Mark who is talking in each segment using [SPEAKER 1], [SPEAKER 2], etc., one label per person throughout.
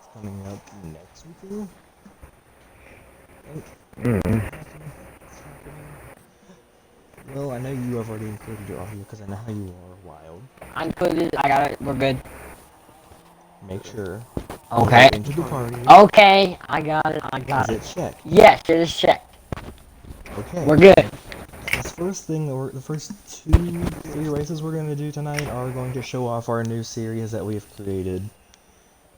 [SPEAKER 1] that's coming up next week. Well, I know you have already included your audio because I know how you are wild.
[SPEAKER 2] I included. I got it. We're good.
[SPEAKER 1] Make sure
[SPEAKER 2] Okay.
[SPEAKER 1] you into the party.
[SPEAKER 2] Okay. I got it. I got
[SPEAKER 1] Is
[SPEAKER 2] it.
[SPEAKER 1] it checked?
[SPEAKER 2] Yes, it is checked.
[SPEAKER 1] Okay.
[SPEAKER 2] We're good.
[SPEAKER 1] This first thing, the first 3 races we're going to do tonight are going to show off our new series that we've created.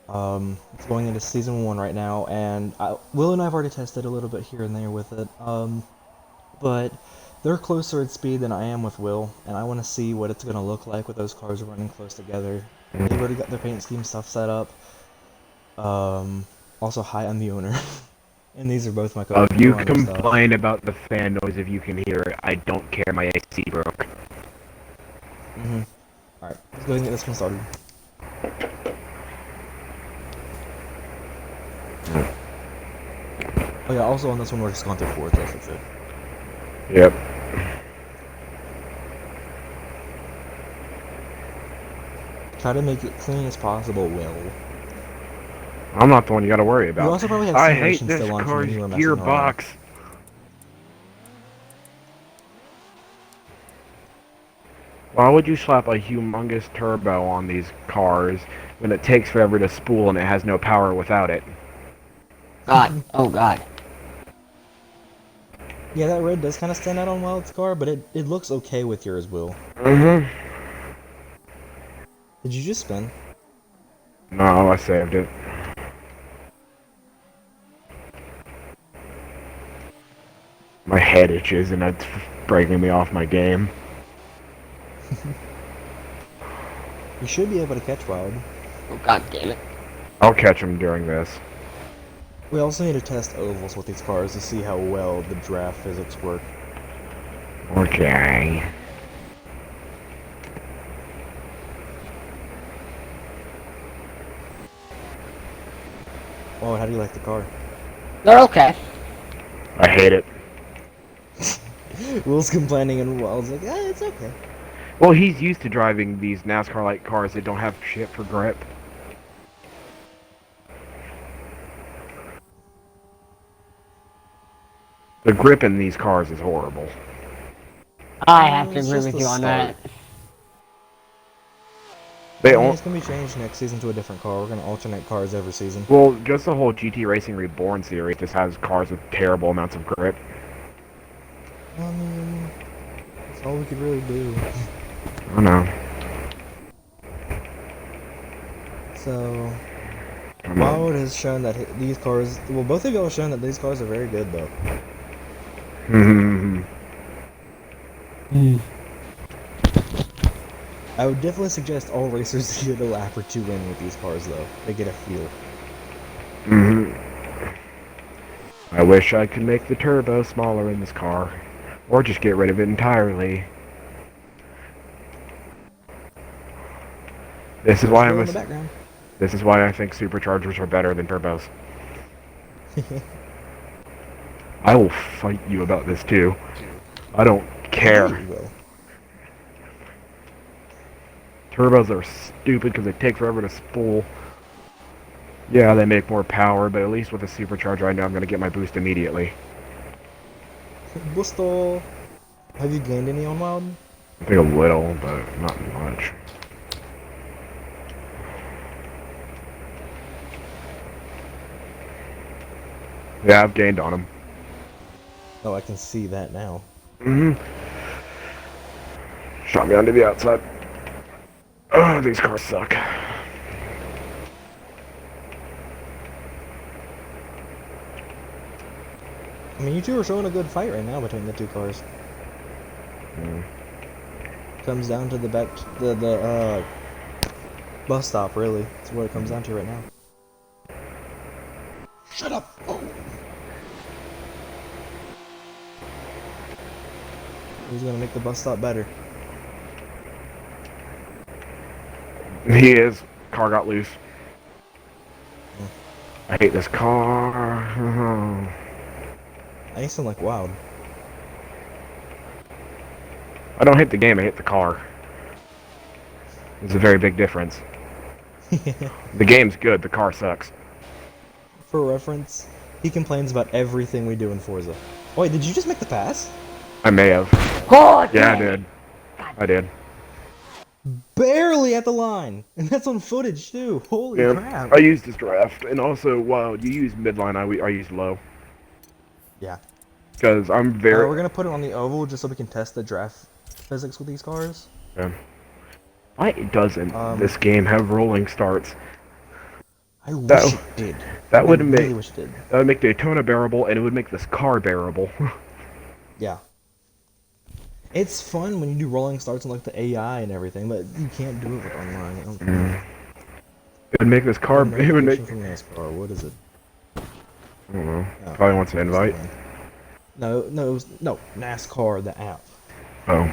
[SPEAKER 1] It's going into season 1 right now, and Will and I have already tested a little bit here and there with it. But they're closer at speed than I am with Will, and I want to see what it's going to look like with those cars running close together. They've already got their paint scheme stuff set up. Also, hi, I'm the owner. And these are both my
[SPEAKER 3] You
[SPEAKER 1] co-owner stuff.
[SPEAKER 3] complain about the fan noise if you can hear it. I don't care, my AC broke.
[SPEAKER 1] Alright, let's go ahead and get this one started. Oh yeah, also on this one we're just going through Forza, that's it.
[SPEAKER 3] Yep.
[SPEAKER 1] Try to make it clean as possible, Will.
[SPEAKER 3] I'm not the one you gotta worry about.
[SPEAKER 1] You also probably have
[SPEAKER 3] I hate
[SPEAKER 1] simulations
[SPEAKER 3] this
[SPEAKER 1] still on from when
[SPEAKER 3] car's
[SPEAKER 1] you were messing around.
[SPEAKER 3] gearbox. Why would you slap a humongous turbo on these cars when it takes forever to spool and it has no power without it?
[SPEAKER 2] God. Oh God.
[SPEAKER 1] Yeah, that red does kind of stand out on Wild's car, but it looks okay with yours, Will.
[SPEAKER 3] Mm-hmm.
[SPEAKER 1] Did you just spin?
[SPEAKER 3] No, I saved it. My head itches and it's breaking me off my game.
[SPEAKER 1] You should be able to catch Wild.
[SPEAKER 2] Oh God damn it.
[SPEAKER 3] I'll catch him during this.
[SPEAKER 1] We also need to test ovals with these cars to see how well the draft physics work.
[SPEAKER 3] Okay.
[SPEAKER 1] Oh, how do you like the car?
[SPEAKER 2] They're okay.
[SPEAKER 3] I hate it.
[SPEAKER 1] Will's complaining and Wild's like, it's okay.
[SPEAKER 3] Well, he's used to driving these NASCAR-like cars that don't have shit for grip. The grip in these cars is horrible.
[SPEAKER 2] I have to
[SPEAKER 1] It's
[SPEAKER 2] agree
[SPEAKER 1] just
[SPEAKER 2] with
[SPEAKER 1] the
[SPEAKER 2] you on
[SPEAKER 1] start.
[SPEAKER 2] that.
[SPEAKER 3] They
[SPEAKER 1] I mean,
[SPEAKER 3] all,
[SPEAKER 1] it's gonna be changed next season to a different car. We're gonna alternate cars every season.
[SPEAKER 3] well, just the whole GT Racing Reborn series just has cars with terrible amounts of grip.
[SPEAKER 1] I mean, that's all we could really do.
[SPEAKER 3] I know.
[SPEAKER 1] So,
[SPEAKER 3] Come on.
[SPEAKER 1] Wild has shown that these cars. Well, both of y'all have shown that these cars are very good, though. I would definitely suggest all racers to get a lap or 2 in with these cars, though. They get a feel.
[SPEAKER 3] I wish I could make the turbo smaller in this car. Or just get rid of it entirely. This is why
[SPEAKER 1] Still
[SPEAKER 3] I'm
[SPEAKER 1] in the background.
[SPEAKER 3] This is why I think superchargers are better than turbos. I will fight you about this too. I don't care.
[SPEAKER 1] Yeah, you will.
[SPEAKER 3] Turbos are stupid because they take forever to spool. Yeah, they make more power, but at least with a supercharger I know I'm going to get my boost immediately.
[SPEAKER 1] Busto. Have you gained any on Wild?
[SPEAKER 3] I think a little, but not much. Yeah, I've gained on him.
[SPEAKER 1] Oh, I can see that now.
[SPEAKER 3] Shot me onto the outside. Oh, these cars suck.
[SPEAKER 1] I mean, you two are showing a good fight right now between the 2 cars. Comes down to the bus stop, really. That's what it comes down to right now. Shut up! Oh. Who's gonna make the bus stop better?
[SPEAKER 3] He is. Car got loose. I hate this car.
[SPEAKER 1] I sound like Wild.
[SPEAKER 3] I don't hate the game, I hate the car. There's a very big difference. The game's good, the car sucks.
[SPEAKER 1] for reference, he complains about everything we do in Forza. Oh, wait, did you just make the pass?
[SPEAKER 3] I may have.
[SPEAKER 2] Oh,
[SPEAKER 3] Yeah, I
[SPEAKER 2] damn it.
[SPEAKER 3] did. I did.
[SPEAKER 1] Barely at the line, and that's on footage too. Holy
[SPEAKER 3] Yeah,
[SPEAKER 1] crap!
[SPEAKER 3] I used this draft, and also while you use midline, I use low
[SPEAKER 1] Yeah.
[SPEAKER 3] because I'm very.
[SPEAKER 1] We're gonna put it on the oval just so we can test the draft physics with these cars.
[SPEAKER 3] Why doesn't this game have rolling starts?
[SPEAKER 1] I wish
[SPEAKER 3] That
[SPEAKER 1] it did.
[SPEAKER 3] that
[SPEAKER 1] I
[SPEAKER 3] would
[SPEAKER 1] really
[SPEAKER 3] make
[SPEAKER 1] wish it did.
[SPEAKER 3] that would make Daytona bearable, and it would make this car bearable.
[SPEAKER 1] Yeah. It's fun when you do rolling starts and like the AI and everything, but you can't do it with online. I don't know.
[SPEAKER 3] It would make this car. It would make.
[SPEAKER 1] Notification from NASCAR. What is it?
[SPEAKER 3] I don't know.
[SPEAKER 1] Oh,
[SPEAKER 3] Probably wants an invite.
[SPEAKER 1] No, it was no NASCAR the app.
[SPEAKER 3] Oh.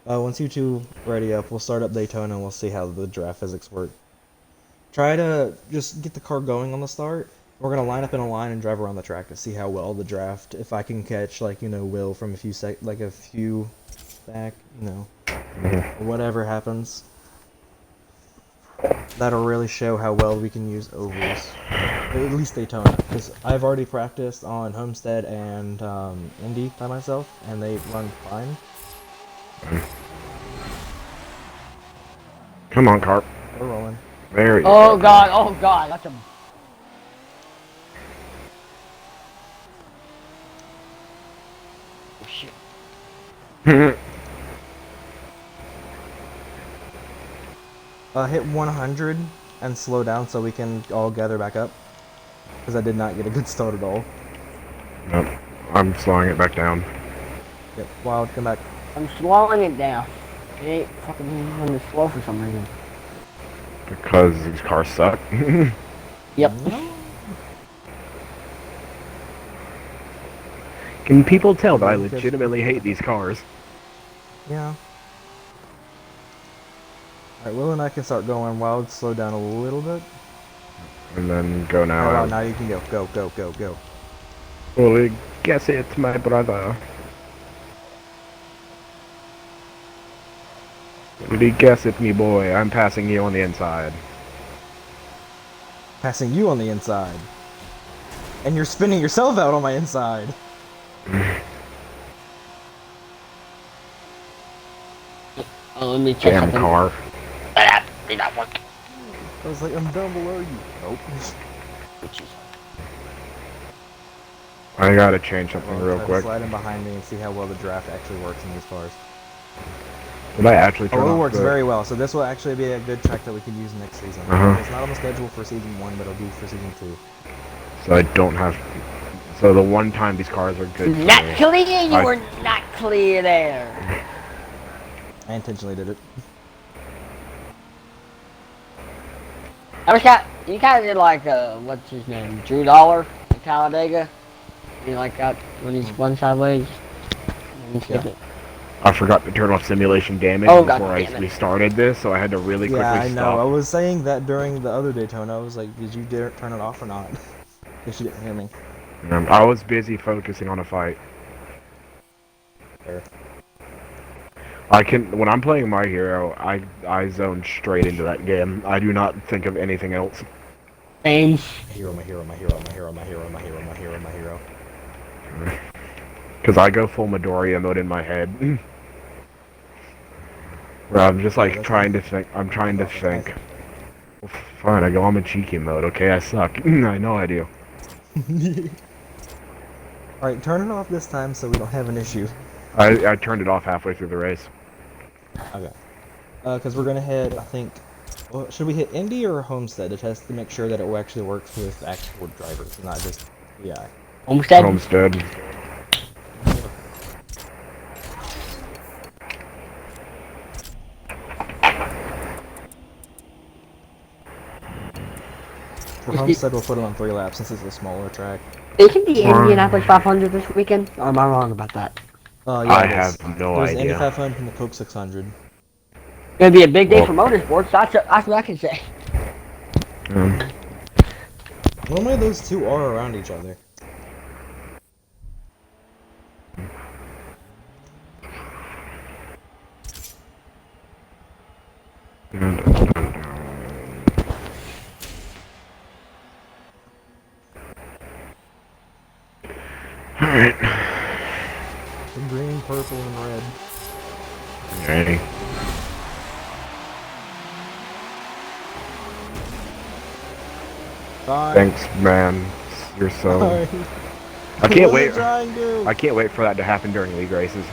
[SPEAKER 1] Once you two ready up, we'll start up Daytona and we'll see how the draft physics work. Try to just get the car going on the start. We're gonna line up in a line and drive around the track to see how well the draft. If I can catch like Will from a few back, or whatever happens. That'll really show how well we can use ovals. At least Daytona, because I've already practiced on Homestead and Indy by myself, and they run fine.
[SPEAKER 3] Come on, Carp.
[SPEAKER 1] We're rolling.
[SPEAKER 3] There you
[SPEAKER 2] Oh,
[SPEAKER 3] go.
[SPEAKER 2] God. Oh, God. That's a... Oh, shit.
[SPEAKER 1] Hit 100 and slow down so we can all gather back up. Because I did not get a good start at all.
[SPEAKER 3] Nope. I'm slowing it back down.
[SPEAKER 1] Yep, Wild, come back.
[SPEAKER 2] I'm slowing it down. It ain't fucking running slow for some reason.
[SPEAKER 3] Because these cars suck.
[SPEAKER 2] Yep.
[SPEAKER 3] Can people tell that I legitimately hate these cars?
[SPEAKER 1] Yeah. Alright, Will and I can start going. Wild, slow down a little bit.
[SPEAKER 3] And then go now.
[SPEAKER 1] Alright, now you can go. Go, go, go, go.
[SPEAKER 3] Well, guess it's my brother. Did he guess it, me boy? I'm passing you on the inside.
[SPEAKER 1] Passing you on the inside. And you're spinning yourself out on my inside.
[SPEAKER 2] Oh, let me check
[SPEAKER 3] Damn
[SPEAKER 2] something.
[SPEAKER 3] car.
[SPEAKER 2] Did not work.
[SPEAKER 1] I was like, I'm down below you. Nope.
[SPEAKER 3] I gotta change something
[SPEAKER 1] Well,
[SPEAKER 3] real
[SPEAKER 1] try to
[SPEAKER 3] quick.
[SPEAKER 1] slide in behind me and see how well the draft actually works in these cars.
[SPEAKER 3] Did I actually turn
[SPEAKER 1] Oh, it
[SPEAKER 3] off
[SPEAKER 1] works
[SPEAKER 3] the...
[SPEAKER 1] very well. So this will actually be a good track that we can use next season. It's not on the schedule for season 1, but it'll be for season 2.
[SPEAKER 3] So I don't have... So the one time these cars are good for
[SPEAKER 2] Not
[SPEAKER 3] me.
[SPEAKER 2] clear. You were not clear there.
[SPEAKER 1] I intentionally did it.
[SPEAKER 2] I was you kind of did like, what's his name? Drew Dollar in Talladega? You like that when he's one sideways?
[SPEAKER 1] Yeah.
[SPEAKER 3] I forgot to turn off simulation damage
[SPEAKER 2] Oh,
[SPEAKER 3] before
[SPEAKER 2] God
[SPEAKER 3] I
[SPEAKER 2] damn it.
[SPEAKER 3] restarted this, so I had to really quickly
[SPEAKER 1] Yeah, I know. I
[SPEAKER 3] stop.
[SPEAKER 1] was saying that during the other Daytona. I was like, did you dare turn it off or not? Guess you didn't hear me.
[SPEAKER 3] I was busy focusing on a fight.
[SPEAKER 1] Fair.
[SPEAKER 3] When I'm playing My Hero, I zone straight into that game. I do not think of anything else.
[SPEAKER 2] Same.
[SPEAKER 1] My hero, my hero, my hero, my hero, my hero, my hero, my hero, my hero.
[SPEAKER 3] Because I go full Midoriya mode in my head. Where I'm just like trying to think. I'm trying to think. Well, fine, I go on Michiki mode. Okay, I suck. I know I do.
[SPEAKER 1] Alright, turn it off this time so we don't have an issue.
[SPEAKER 3] I turned it off halfway through the race.
[SPEAKER 1] Okay. Because we're gonna hit, I think... Well, should we hit Indy or Homestead to test to make sure that it actually works with actual drivers, not just AI?
[SPEAKER 2] Homestead?
[SPEAKER 3] Homestead.
[SPEAKER 1] For Homestead, we'll put it on 3 laps since it's a smaller track.
[SPEAKER 2] Isn't the Indianapolis 500 this weekend? Or am I wrong about that?
[SPEAKER 1] Yeah,
[SPEAKER 3] I
[SPEAKER 1] it is.
[SPEAKER 3] have no
[SPEAKER 1] There's the Indy
[SPEAKER 3] idea.
[SPEAKER 1] 500 and the Coke 600.
[SPEAKER 2] It's gonna be a big day for motorsports. That's what I can say.
[SPEAKER 1] Normally those two are around each other.
[SPEAKER 3] Alright.
[SPEAKER 1] The green, purple, and red.
[SPEAKER 3] Hey.
[SPEAKER 1] Bye.
[SPEAKER 3] Thanks, man. You're so.
[SPEAKER 1] Bye.
[SPEAKER 3] I can't
[SPEAKER 1] What was
[SPEAKER 3] wait.
[SPEAKER 1] it trying to?
[SPEAKER 3] I can't wait for that to happen during league races,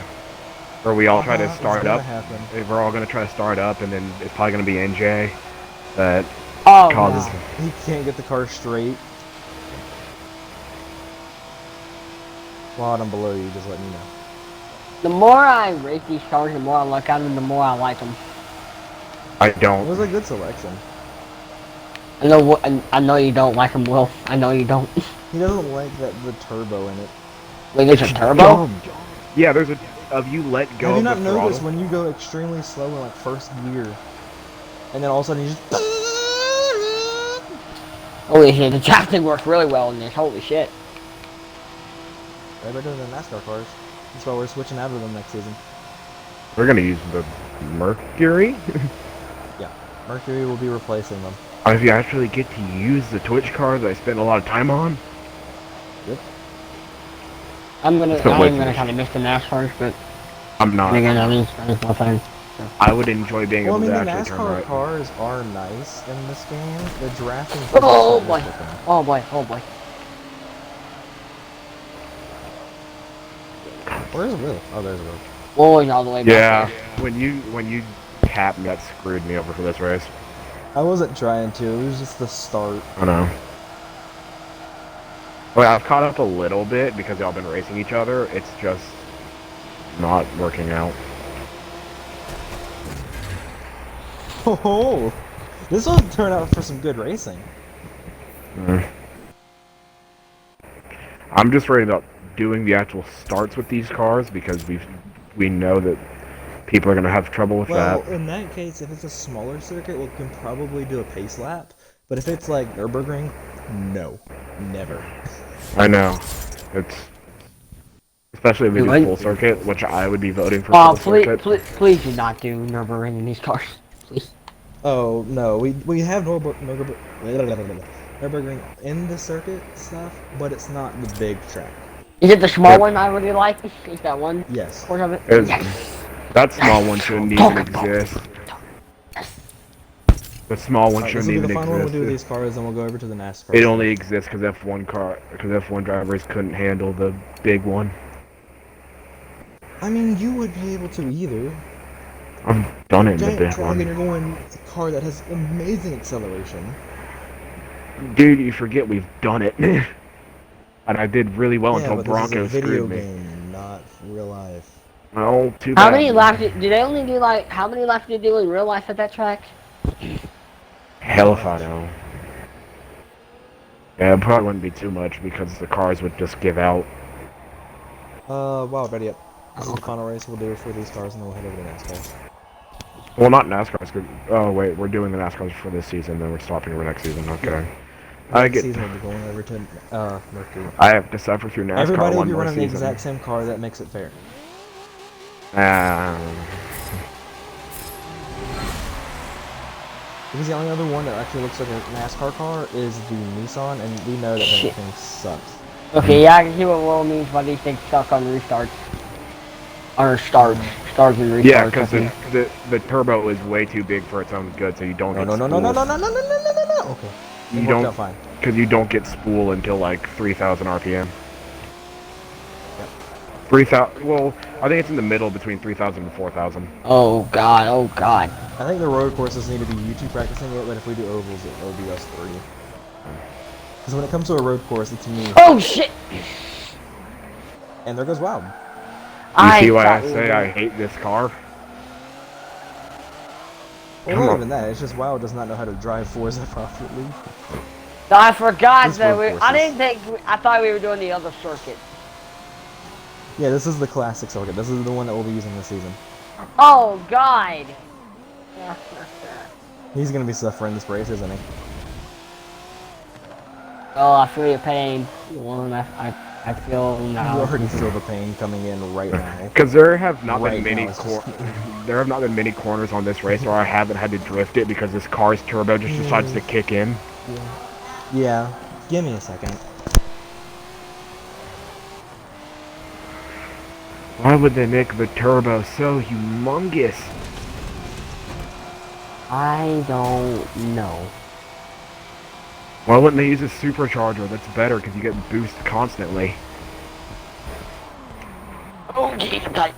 [SPEAKER 3] where we all try to start
[SPEAKER 1] it's
[SPEAKER 3] up.
[SPEAKER 1] gonna happen.
[SPEAKER 3] We're all gonna try to start up, and then it's probably gonna be NJ that
[SPEAKER 2] Oh,
[SPEAKER 3] causes.
[SPEAKER 2] no.
[SPEAKER 1] He can't get the car straight. While I'm below you, just let me know.
[SPEAKER 2] The more I race these cars, the more I look at them, the more I like them.
[SPEAKER 3] I
[SPEAKER 1] It
[SPEAKER 3] don't.
[SPEAKER 1] was a good selection.
[SPEAKER 2] I know you don't like them, Will. I know you don't.
[SPEAKER 1] He doesn't like the turbo in it.
[SPEAKER 2] Wait, there's a turbo?
[SPEAKER 3] Dumb. Yeah, there's a. Of you let go
[SPEAKER 1] Have you
[SPEAKER 3] of
[SPEAKER 1] not
[SPEAKER 3] the
[SPEAKER 1] noticed
[SPEAKER 3] throttle.
[SPEAKER 1] when you go extremely slow in like first gear, and then all of a sudden you just.
[SPEAKER 2] Holy shit, the drafting works really well in this. Holy shit.
[SPEAKER 1] Way better than NASCAR cars. That's why we're switching out of them next season.
[SPEAKER 3] We're gonna use the Mercury.
[SPEAKER 1] Yeah, Mercury will be replacing them.
[SPEAKER 3] If you actually get to use the Twitch cars I spent a lot of time on.
[SPEAKER 1] Yep.
[SPEAKER 2] I'm
[SPEAKER 3] It's
[SPEAKER 2] gonna
[SPEAKER 3] way too much.
[SPEAKER 2] kind of miss the NASCARs, but
[SPEAKER 3] I'm not.
[SPEAKER 2] again, I mean, that's my thing.
[SPEAKER 3] I would enjoy being
[SPEAKER 1] Well, I
[SPEAKER 3] able
[SPEAKER 1] mean,
[SPEAKER 3] to
[SPEAKER 1] the
[SPEAKER 3] actually turn
[SPEAKER 1] NASCAR
[SPEAKER 3] right.
[SPEAKER 1] cars are nice in this game. The drafting.
[SPEAKER 2] Oh
[SPEAKER 1] is
[SPEAKER 2] boy.
[SPEAKER 1] different.
[SPEAKER 2] Oh boy, oh boy.
[SPEAKER 1] Where's Will? Oh, there's Will.
[SPEAKER 2] Boy, all the way back
[SPEAKER 3] Yeah,
[SPEAKER 2] there.
[SPEAKER 3] when you tapped me, that screwed me over for this race.
[SPEAKER 1] I wasn't trying to. It was just the start.
[SPEAKER 3] I know. Well, I've caught up a little bit because y'all been racing each other. It's just not working out.
[SPEAKER 1] Oh, this will turn out for some good racing.
[SPEAKER 3] Mm. I'm just worried about doing the actual starts with these cars because we know that people are gonna have trouble with
[SPEAKER 1] Well,
[SPEAKER 3] that.
[SPEAKER 1] in that case, if it's a smaller circuit, we can probably do a pace lap. But if it's like Nürburgring, no, never.
[SPEAKER 3] I know. It's especially if we do
[SPEAKER 2] Right.
[SPEAKER 3] full circuit, which I would be voting for
[SPEAKER 2] Oh,
[SPEAKER 3] full
[SPEAKER 2] please,
[SPEAKER 3] circuit.
[SPEAKER 2] please do not do Nürburgring in these cars. Please.
[SPEAKER 1] Oh no, we have Nürburgring in the circuit stuff, but it's not the big track.
[SPEAKER 2] Is it the small
[SPEAKER 3] Yep.
[SPEAKER 2] one I really like? Is that one?
[SPEAKER 1] Yes.
[SPEAKER 2] Part of it?
[SPEAKER 3] It's-
[SPEAKER 2] Yes.
[SPEAKER 3] That small one shouldn't even exist. The small one
[SPEAKER 1] Alright, this
[SPEAKER 3] shouldn't
[SPEAKER 1] will be
[SPEAKER 3] even
[SPEAKER 1] the final one we'll do with
[SPEAKER 3] exist.
[SPEAKER 1] these cars, and we'll go over to the NASCAR.
[SPEAKER 3] It
[SPEAKER 1] stuff.
[SPEAKER 3] only exists because F1 drivers couldn't handle the big one.
[SPEAKER 1] I mean, you would be able to either.
[SPEAKER 3] I've done it in the
[SPEAKER 1] Giant
[SPEAKER 3] big
[SPEAKER 1] track, and
[SPEAKER 3] one.
[SPEAKER 1] you're going a car that has amazing acceleration.
[SPEAKER 3] Dude, you forget we've done it. And I did really well
[SPEAKER 1] Yeah,
[SPEAKER 3] until
[SPEAKER 1] but
[SPEAKER 3] Bronco
[SPEAKER 1] this is a video
[SPEAKER 3] screwed me.
[SPEAKER 1] game, not real life.
[SPEAKER 3] Well, too bad.
[SPEAKER 2] How many laps did they only do like, how many laps did they do in real life at that track?
[SPEAKER 3] Hell if I know. Yeah, it probably wouldn't be too much because the cars would just give out.
[SPEAKER 1] Wow, ready up. This is the final race we'll do for these cars, and then we'll head over to NASCAR.
[SPEAKER 3] Well, not NASCAR's good. Oh wait, we're doing the NASCARs for this season, then we're stopping for next season. Okay. I
[SPEAKER 1] Next
[SPEAKER 3] get.
[SPEAKER 1] season we'll be going over to Mercury.
[SPEAKER 3] I have to suffer through NASCAR
[SPEAKER 1] Everybody will
[SPEAKER 3] one
[SPEAKER 1] be
[SPEAKER 3] more
[SPEAKER 1] running the
[SPEAKER 3] season.
[SPEAKER 1] exact same car. That makes it fair. Because the only other one that actually looks like a NASCAR car is the Nissan, and we know that
[SPEAKER 2] Shit.
[SPEAKER 1] thing sucks.
[SPEAKER 2] Okay, yeah, I can see what Will means by these things stuck on restarts. Or starts and restarts.
[SPEAKER 3] Yeah, because
[SPEAKER 2] I think.
[SPEAKER 3] the turbo is way too big for its own good, so you don't
[SPEAKER 1] No,
[SPEAKER 3] get
[SPEAKER 1] no, no, no, no,
[SPEAKER 3] spooled.
[SPEAKER 1] no, no, no, no, no, no, no, no. Okay.
[SPEAKER 3] You
[SPEAKER 1] It worked
[SPEAKER 3] don't,
[SPEAKER 1] out fine.
[SPEAKER 3] because you don't get spool until like 3,000 RPM.
[SPEAKER 1] Yep.
[SPEAKER 3] 3,000. Well, I think it's in the middle between 3,000 and 4,000.
[SPEAKER 2] Oh god, oh god.
[SPEAKER 1] I think the road courses need to be you two practicing it, but if we do ovals, it'll be us three. Because when it comes to a road course, it's me.
[SPEAKER 2] Oh shit!
[SPEAKER 1] And there goes Wild.
[SPEAKER 3] You see why I
[SPEAKER 2] thought we
[SPEAKER 3] say
[SPEAKER 2] were-
[SPEAKER 3] I hate this car?
[SPEAKER 1] Well,
[SPEAKER 3] Come
[SPEAKER 1] not
[SPEAKER 3] on.
[SPEAKER 1] even that. It's just Wild does not know how to drive Forza properly.
[SPEAKER 2] No, I forgot
[SPEAKER 1] These
[SPEAKER 2] that
[SPEAKER 1] road
[SPEAKER 2] we. I
[SPEAKER 1] courses.
[SPEAKER 2] didn't think. I thought we were doing the other circuit.
[SPEAKER 1] Yeah, this is the classic circuit. This is the one that we'll be using this season.
[SPEAKER 2] Oh god.
[SPEAKER 1] He's gonna be suffering this race, isn't he?
[SPEAKER 2] Oh, I feel your pain. One, I feel
[SPEAKER 1] You
[SPEAKER 2] now.
[SPEAKER 1] already feel the pain coming in right now.
[SPEAKER 3] Because there have not
[SPEAKER 1] Right
[SPEAKER 3] been many
[SPEAKER 1] now, it's just-
[SPEAKER 3] there have not been many corners on this race where I haven't had to drift it because this car's turbo just decides to kick in.
[SPEAKER 1] Yeah. Give me a second.
[SPEAKER 3] Why would they make the turbo so humongous?
[SPEAKER 2] I don't know.
[SPEAKER 3] Why wouldn't they use a supercharger? That's better because you get boost constantly.
[SPEAKER 2] Oh, geez, tight.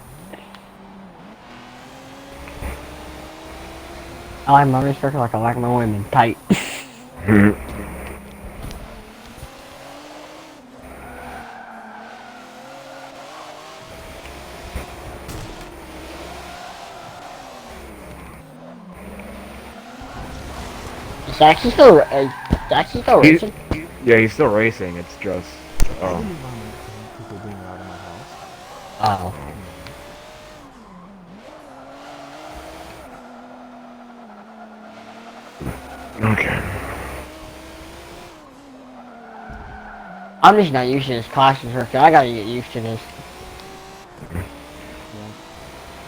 [SPEAKER 2] I like my restrictor like I like my women tight. It's actually still racing.
[SPEAKER 3] Yeah, he's still racing. It's just.
[SPEAKER 1] I didn't mind people being out of my house.
[SPEAKER 2] Oh.
[SPEAKER 3] Okay.
[SPEAKER 2] I'm just not used to this class instructor. I gotta get used to this.
[SPEAKER 1] Yeah.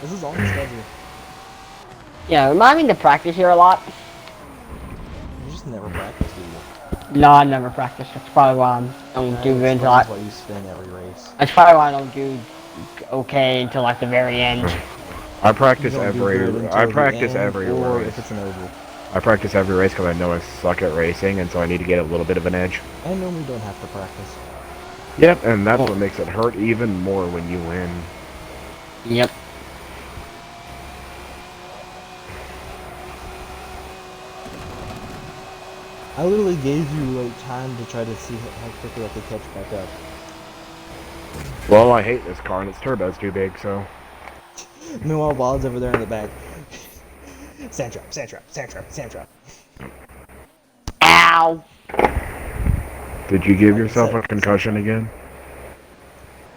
[SPEAKER 1] This is on the schedule.
[SPEAKER 2] Yeah, remind me to practice here a lot.
[SPEAKER 1] You just never practice, do you?
[SPEAKER 2] No, I never practice. That's probably why I don't do good until
[SPEAKER 1] That's why you spin every race.
[SPEAKER 2] That's probably why I don't do okay until like the very end.
[SPEAKER 3] I practice
[SPEAKER 1] You don't do
[SPEAKER 3] every.
[SPEAKER 1] good until
[SPEAKER 3] I
[SPEAKER 1] the
[SPEAKER 3] practice
[SPEAKER 1] end,
[SPEAKER 3] every
[SPEAKER 1] or
[SPEAKER 3] race.
[SPEAKER 1] if it's an oval.
[SPEAKER 3] I practice every race because I know I suck at racing, and so I need to get a little bit of an edge.
[SPEAKER 1] I normally don't have to practice.
[SPEAKER 3] Yep, and that's what makes it hurt even more when you win.
[SPEAKER 2] Yep.
[SPEAKER 1] I literally gave you like time to try to see how quickly I could catch back up.
[SPEAKER 3] Well, I hate this car, and its turbo's too big, so.
[SPEAKER 1] Meanwhile, Wild's over there in the back. Sand trap, sand trap, sand trap, sand trap.
[SPEAKER 2] Ow!
[SPEAKER 3] Did you give
[SPEAKER 1] Like I
[SPEAKER 3] yourself
[SPEAKER 1] said,
[SPEAKER 3] a concussion again?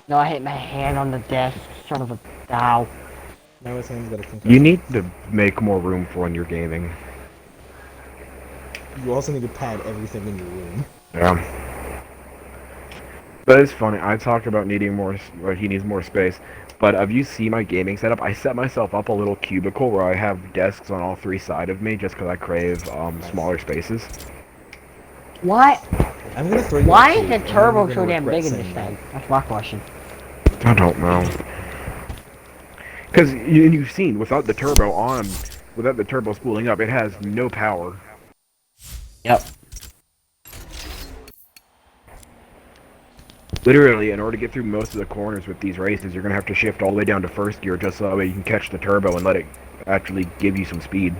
[SPEAKER 2] No, I hit my hand on the desk. Son of a ow.
[SPEAKER 1] Now his hand's got a concussion.
[SPEAKER 3] You need to make more room for when you're gaming.
[SPEAKER 1] You also need to pad everything in your room.
[SPEAKER 3] Yeah. But it's funny, I talked about needing more, or he needs more space. But if you see my gaming setup, I set myself up a little cubicle where I have desks on all three sides of me just because I crave smaller spaces.
[SPEAKER 2] Why?
[SPEAKER 1] I'm gonna throw you
[SPEAKER 2] Why
[SPEAKER 1] a
[SPEAKER 2] is
[SPEAKER 1] cake,
[SPEAKER 2] the
[SPEAKER 1] and then
[SPEAKER 2] turbo
[SPEAKER 1] you're
[SPEAKER 2] so
[SPEAKER 1] gonna
[SPEAKER 2] damn
[SPEAKER 1] regret
[SPEAKER 2] big in this
[SPEAKER 1] saying
[SPEAKER 2] thing?
[SPEAKER 1] that.
[SPEAKER 2] That's my question.
[SPEAKER 3] I don't know. Because you've seen, without the turbo on, without the turbo spooling up, it has no power.
[SPEAKER 2] Yep.
[SPEAKER 3] Literally, in order to get through most of the corners with these races, you're going to have to shift all the way down to first gear just so that way you can catch the turbo and let it actually give you some speed.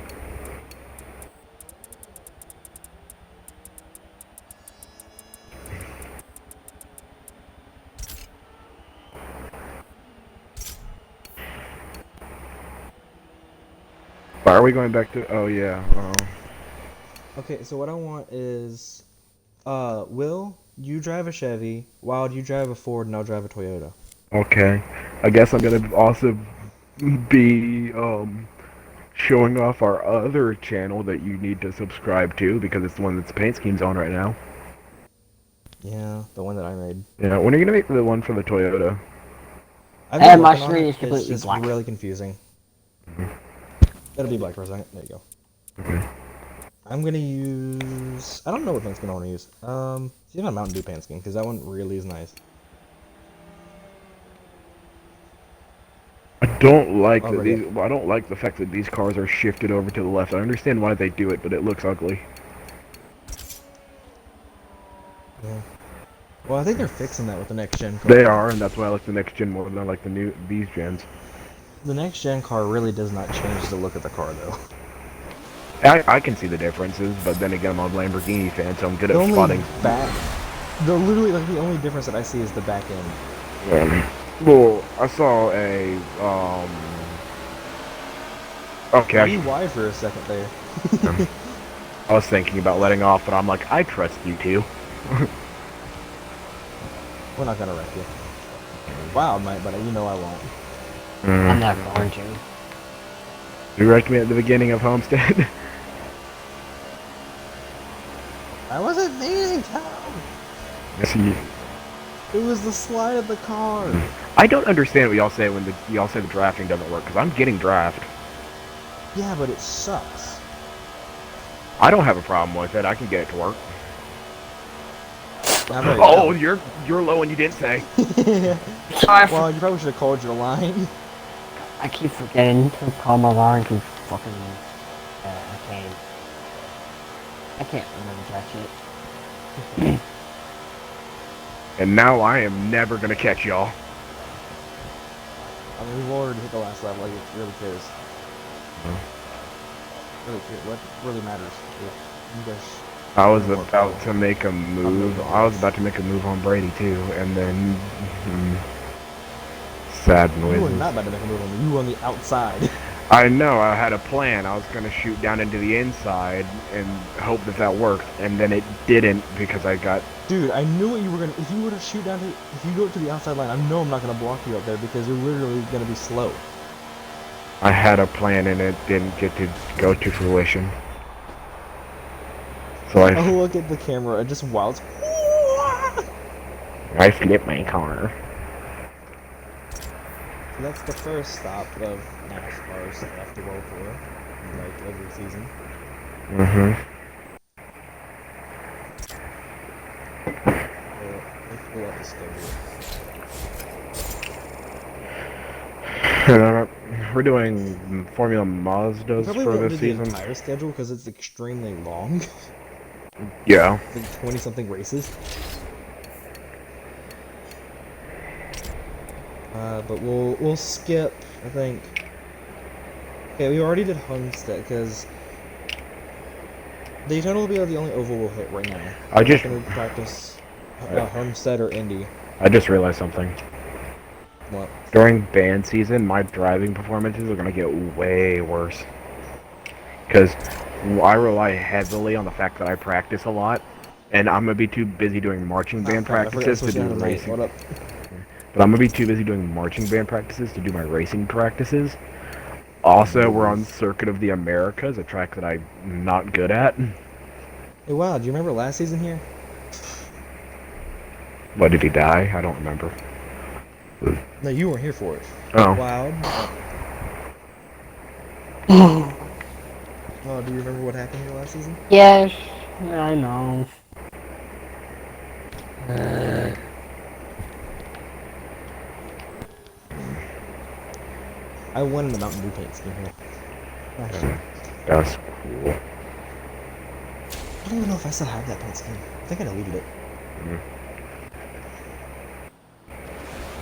[SPEAKER 3] Why are we going back to... Oh, yeah.
[SPEAKER 1] Okay, so what I want is, Will, you drive a Chevy, Wild, you drive a Ford, and I'll drive a Toyota.
[SPEAKER 3] Okay. I guess I'm going to also be, showing off our other channel that you need to subscribe to because it's the one that's paint schemes on right now.
[SPEAKER 1] Yeah, the one that I made.
[SPEAKER 3] Yeah, when are you going to make the one for the Toyota?
[SPEAKER 1] I've
[SPEAKER 2] And
[SPEAKER 1] been
[SPEAKER 2] my
[SPEAKER 1] working on
[SPEAKER 2] screen
[SPEAKER 1] it.
[SPEAKER 2] is completely
[SPEAKER 1] It's just
[SPEAKER 2] black.
[SPEAKER 1] really confusing. It'll be black for a second. There you go.
[SPEAKER 3] Okay.
[SPEAKER 1] I'm gonna use... I don't know what paint scheme I want to use. See if a Mountain Dew paint scheme, because that one really is nice.
[SPEAKER 3] I don't like
[SPEAKER 1] I'll
[SPEAKER 3] that
[SPEAKER 1] bring
[SPEAKER 3] these. I don't like the fact that these cars are shifted over to the left. I understand why they do it, but it looks ugly.
[SPEAKER 1] Yeah. Well, I think they're fixing that with the next gen car.
[SPEAKER 3] They are, and that's why I like the next gen more than I like these gens.
[SPEAKER 1] The next gen car really does not change the look of the car, though.
[SPEAKER 3] I can see the differences, but then again, I'm a Lamborghini fan, so I'm good at spotting.
[SPEAKER 1] Literally, like, the only difference that I see is the back end.
[SPEAKER 3] Well, I saw a Okay.
[SPEAKER 1] You wide for a second there.
[SPEAKER 3] I was thinking about letting off, but I'm like, I trust you two.
[SPEAKER 1] We're not gonna wreck you. Wow, I might, but you know I won't.
[SPEAKER 2] I'm not going to.
[SPEAKER 3] You wrecked me at the beginning of Homestead.
[SPEAKER 1] I wasn't meaning to.
[SPEAKER 3] Yes, you.
[SPEAKER 1] It was the slide of the car.
[SPEAKER 3] I don't understand what y'all say when y'all say the drafting doesn't work, because I'm getting draft.
[SPEAKER 1] Yeah, but it sucks.
[SPEAKER 3] I don't have a problem with it. I can get it to work.
[SPEAKER 1] Not very
[SPEAKER 3] Oh,
[SPEAKER 1] loud.
[SPEAKER 3] you're low and you didn't say.
[SPEAKER 2] Sorry,
[SPEAKER 1] Well, you probably should have called your line.
[SPEAKER 2] I keep forgetting to call my line to fucking. I can't remember that shit.
[SPEAKER 3] And now I am never gonna catch y'all.
[SPEAKER 1] I mean, we've already hit the last level. Like, it really cares. Really, what really matters? If you guys.
[SPEAKER 3] I was about to make a move. I was about to make a move on Brady too, and then sad noises.
[SPEAKER 1] You were not about to make a move on me. You were on the outside.
[SPEAKER 3] I know. I had a plan. I was gonna shoot down into the inside and hope that worked, and then it didn't because I got.
[SPEAKER 1] Dude, I knew what you were gonna. If you were to shoot down to, if you go to the outside line, I know I'm not gonna block you up there because you're literally gonna be slow.
[SPEAKER 3] I had a plan and it didn't get to go to fruition. So
[SPEAKER 1] Oh, look at the camera! It just wilds.
[SPEAKER 3] I flipped my car.
[SPEAKER 1] So that's the first stop of NASCAR's after World Tour, like every season. Let's pull up the schedule.
[SPEAKER 3] We're doing Formula Mazdas
[SPEAKER 1] Probably
[SPEAKER 3] for
[SPEAKER 1] won't
[SPEAKER 3] this
[SPEAKER 1] do
[SPEAKER 3] season.
[SPEAKER 1] the entire schedule because it's extremely long.
[SPEAKER 3] Yeah.
[SPEAKER 1] Like 20-something races. But we'll skip, I think. Okay, we already did Homestead because Daytona will be the only oval we'll hit right now.
[SPEAKER 3] I
[SPEAKER 1] We're
[SPEAKER 3] just-
[SPEAKER 1] not gonna practice Homestead or Indy.
[SPEAKER 3] I just realized something.
[SPEAKER 1] What?
[SPEAKER 3] During band season, my driving performances are gonna get way worse. Because I rely heavily on the fact that I practice a lot, and I'm gonna be too busy doing marching band practices to do racing.
[SPEAKER 1] What up?
[SPEAKER 3] But I'm gonna be too busy doing marching band practices to do my racing practices. Also, we're on Circuit of the Americas, a track that I'm not good at.
[SPEAKER 1] Hey, wow, do you remember last season here?
[SPEAKER 3] What, did he die? I don't remember.
[SPEAKER 1] No, you weren't here for it.
[SPEAKER 3] Oh.
[SPEAKER 1] Loud. Oh, do you remember what happened here last season?
[SPEAKER 2] Yes, I know.
[SPEAKER 1] I won in the Mountain Dew paint scheme here.
[SPEAKER 3] That's cool.
[SPEAKER 1] I don't even know if I still have that paint scheme. I think I deleted it.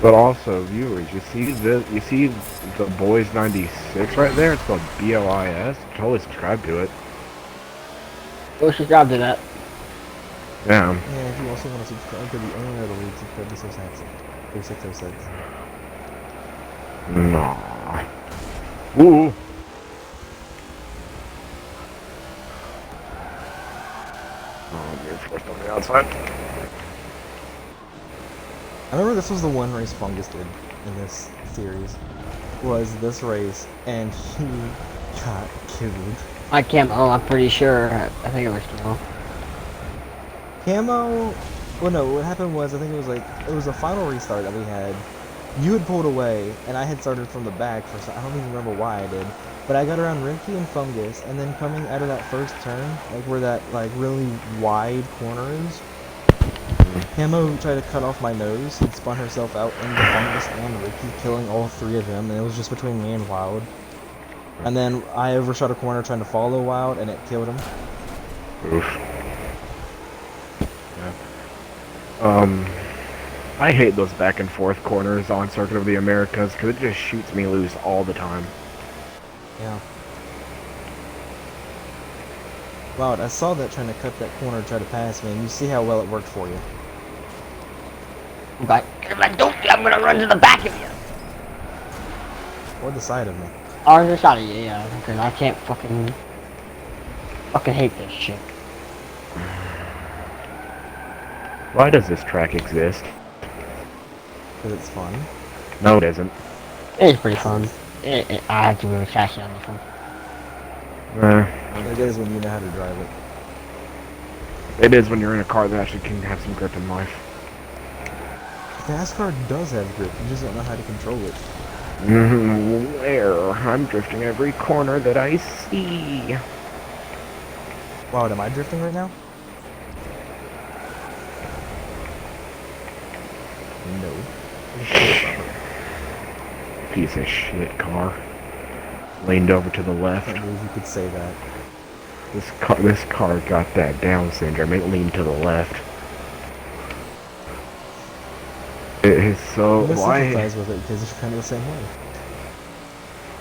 [SPEAKER 3] But also, viewers, you see the Boys 96 right there? It's called BOIS. Totally subscribe to it.
[SPEAKER 2] Go subscribe to that.
[SPEAKER 3] Yeah.
[SPEAKER 1] Yeah, if you also want to subscribe to the owner of the league, subscribe to 3606.
[SPEAKER 3] Nah. Ooh. Oh, you're forced on the outside.
[SPEAKER 1] I remember this was the one race Fungus did in this series. Was this race, and he got killed.
[SPEAKER 2] My camo, I'm pretty sure. I think it was camo.
[SPEAKER 1] Camo. Well, no. What happened was I think it was a final restart that we had. You had pulled away, and I had started from the back for some. I don't even remember why I did. But I got around Ricky and Fungus, and then coming out of that first turn, like where that like really wide corner is, Camo tried to cut off my nose and spun herself out into Fungus and Ricky, killing all three of them, and it was just between me and Wild. And then I overshot a corner trying to follow Wild, and it killed him.
[SPEAKER 3] Oof. Yeah. I hate those back and forth corners on Circuit of the Americas because it just shoots me loose all the time.
[SPEAKER 1] Yeah. Wow, I saw that trying to cut that corner and try to pass me, and you see how well it worked for you.
[SPEAKER 2] Okay. If I don't, I'm gonna run to the back of you.
[SPEAKER 1] Or the side of me.
[SPEAKER 2] Or the side of you, yeah. Because I can't fucking hate this shit.
[SPEAKER 3] Why does this track exist?
[SPEAKER 1] Because it's fun.
[SPEAKER 3] No, it isn't.
[SPEAKER 2] It is pretty fun. I have to really cash in on this one.
[SPEAKER 1] It is when you know how to drive it.
[SPEAKER 3] It is when you're in a car that actually can have some grip in life.
[SPEAKER 1] NASCAR does have grip, you just don't know how to control it.
[SPEAKER 3] Where? I'm drifting every corner that I see.
[SPEAKER 1] Wow, am I drifting right now? No.
[SPEAKER 3] Piece of shit car. Leaned over to the
[SPEAKER 1] I
[SPEAKER 3] left.
[SPEAKER 1] can't believe you could say that.
[SPEAKER 3] This car got that Down syndrome. It leaned to the left. It is so
[SPEAKER 1] I
[SPEAKER 3] why
[SPEAKER 1] sympathize with it because you're kind of the same way.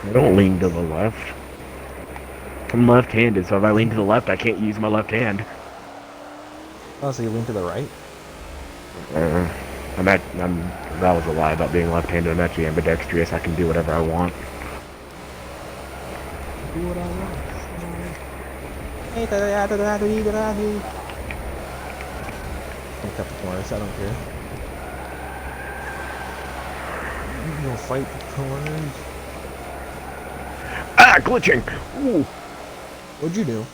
[SPEAKER 3] I don't lean to the left. I'm left-handed, so if I lean to the left, I can't use my left hand.
[SPEAKER 1] Oh, so you lean to the right?
[SPEAKER 3] That was a lie about being left-handed. I'm actually ambidextrous. I can do whatever I want.
[SPEAKER 1] Do what I want. Hey, da-da-da-da-da-da-da-da. I'll cut the corners, I don't care. You gonna fight the corners?
[SPEAKER 3] Ah, glitching! Ooh.
[SPEAKER 1] What'd you do?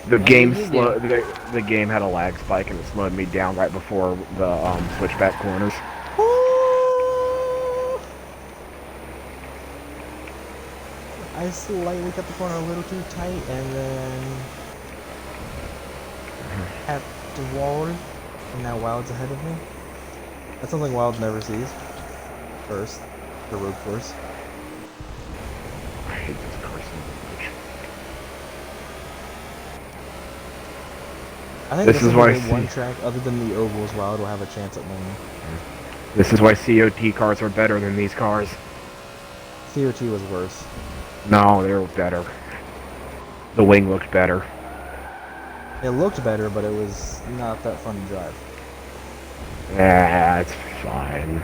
[SPEAKER 3] The
[SPEAKER 2] What
[SPEAKER 3] game
[SPEAKER 2] did you
[SPEAKER 3] slow. The game had a lag spike and it slowed me down right before the switchback corners.
[SPEAKER 1] I slightly cut the corner a little too tight and then had to wall it, and now Wild's ahead of me. That's something Wild never sees. First, the road course.
[SPEAKER 3] I hate this car so much.
[SPEAKER 1] I think
[SPEAKER 3] This
[SPEAKER 1] this
[SPEAKER 3] is
[SPEAKER 1] is
[SPEAKER 3] why
[SPEAKER 1] the
[SPEAKER 3] I
[SPEAKER 1] one
[SPEAKER 3] see-
[SPEAKER 1] track other than the ovals Wild will have a chance at winning.
[SPEAKER 3] This is why COT cars are better than these cars.
[SPEAKER 1] COT was worse.
[SPEAKER 3] No, they were better. The wing looked better.
[SPEAKER 1] It looked better, but it was not that fun to drive.
[SPEAKER 3] Yeah, it's fine.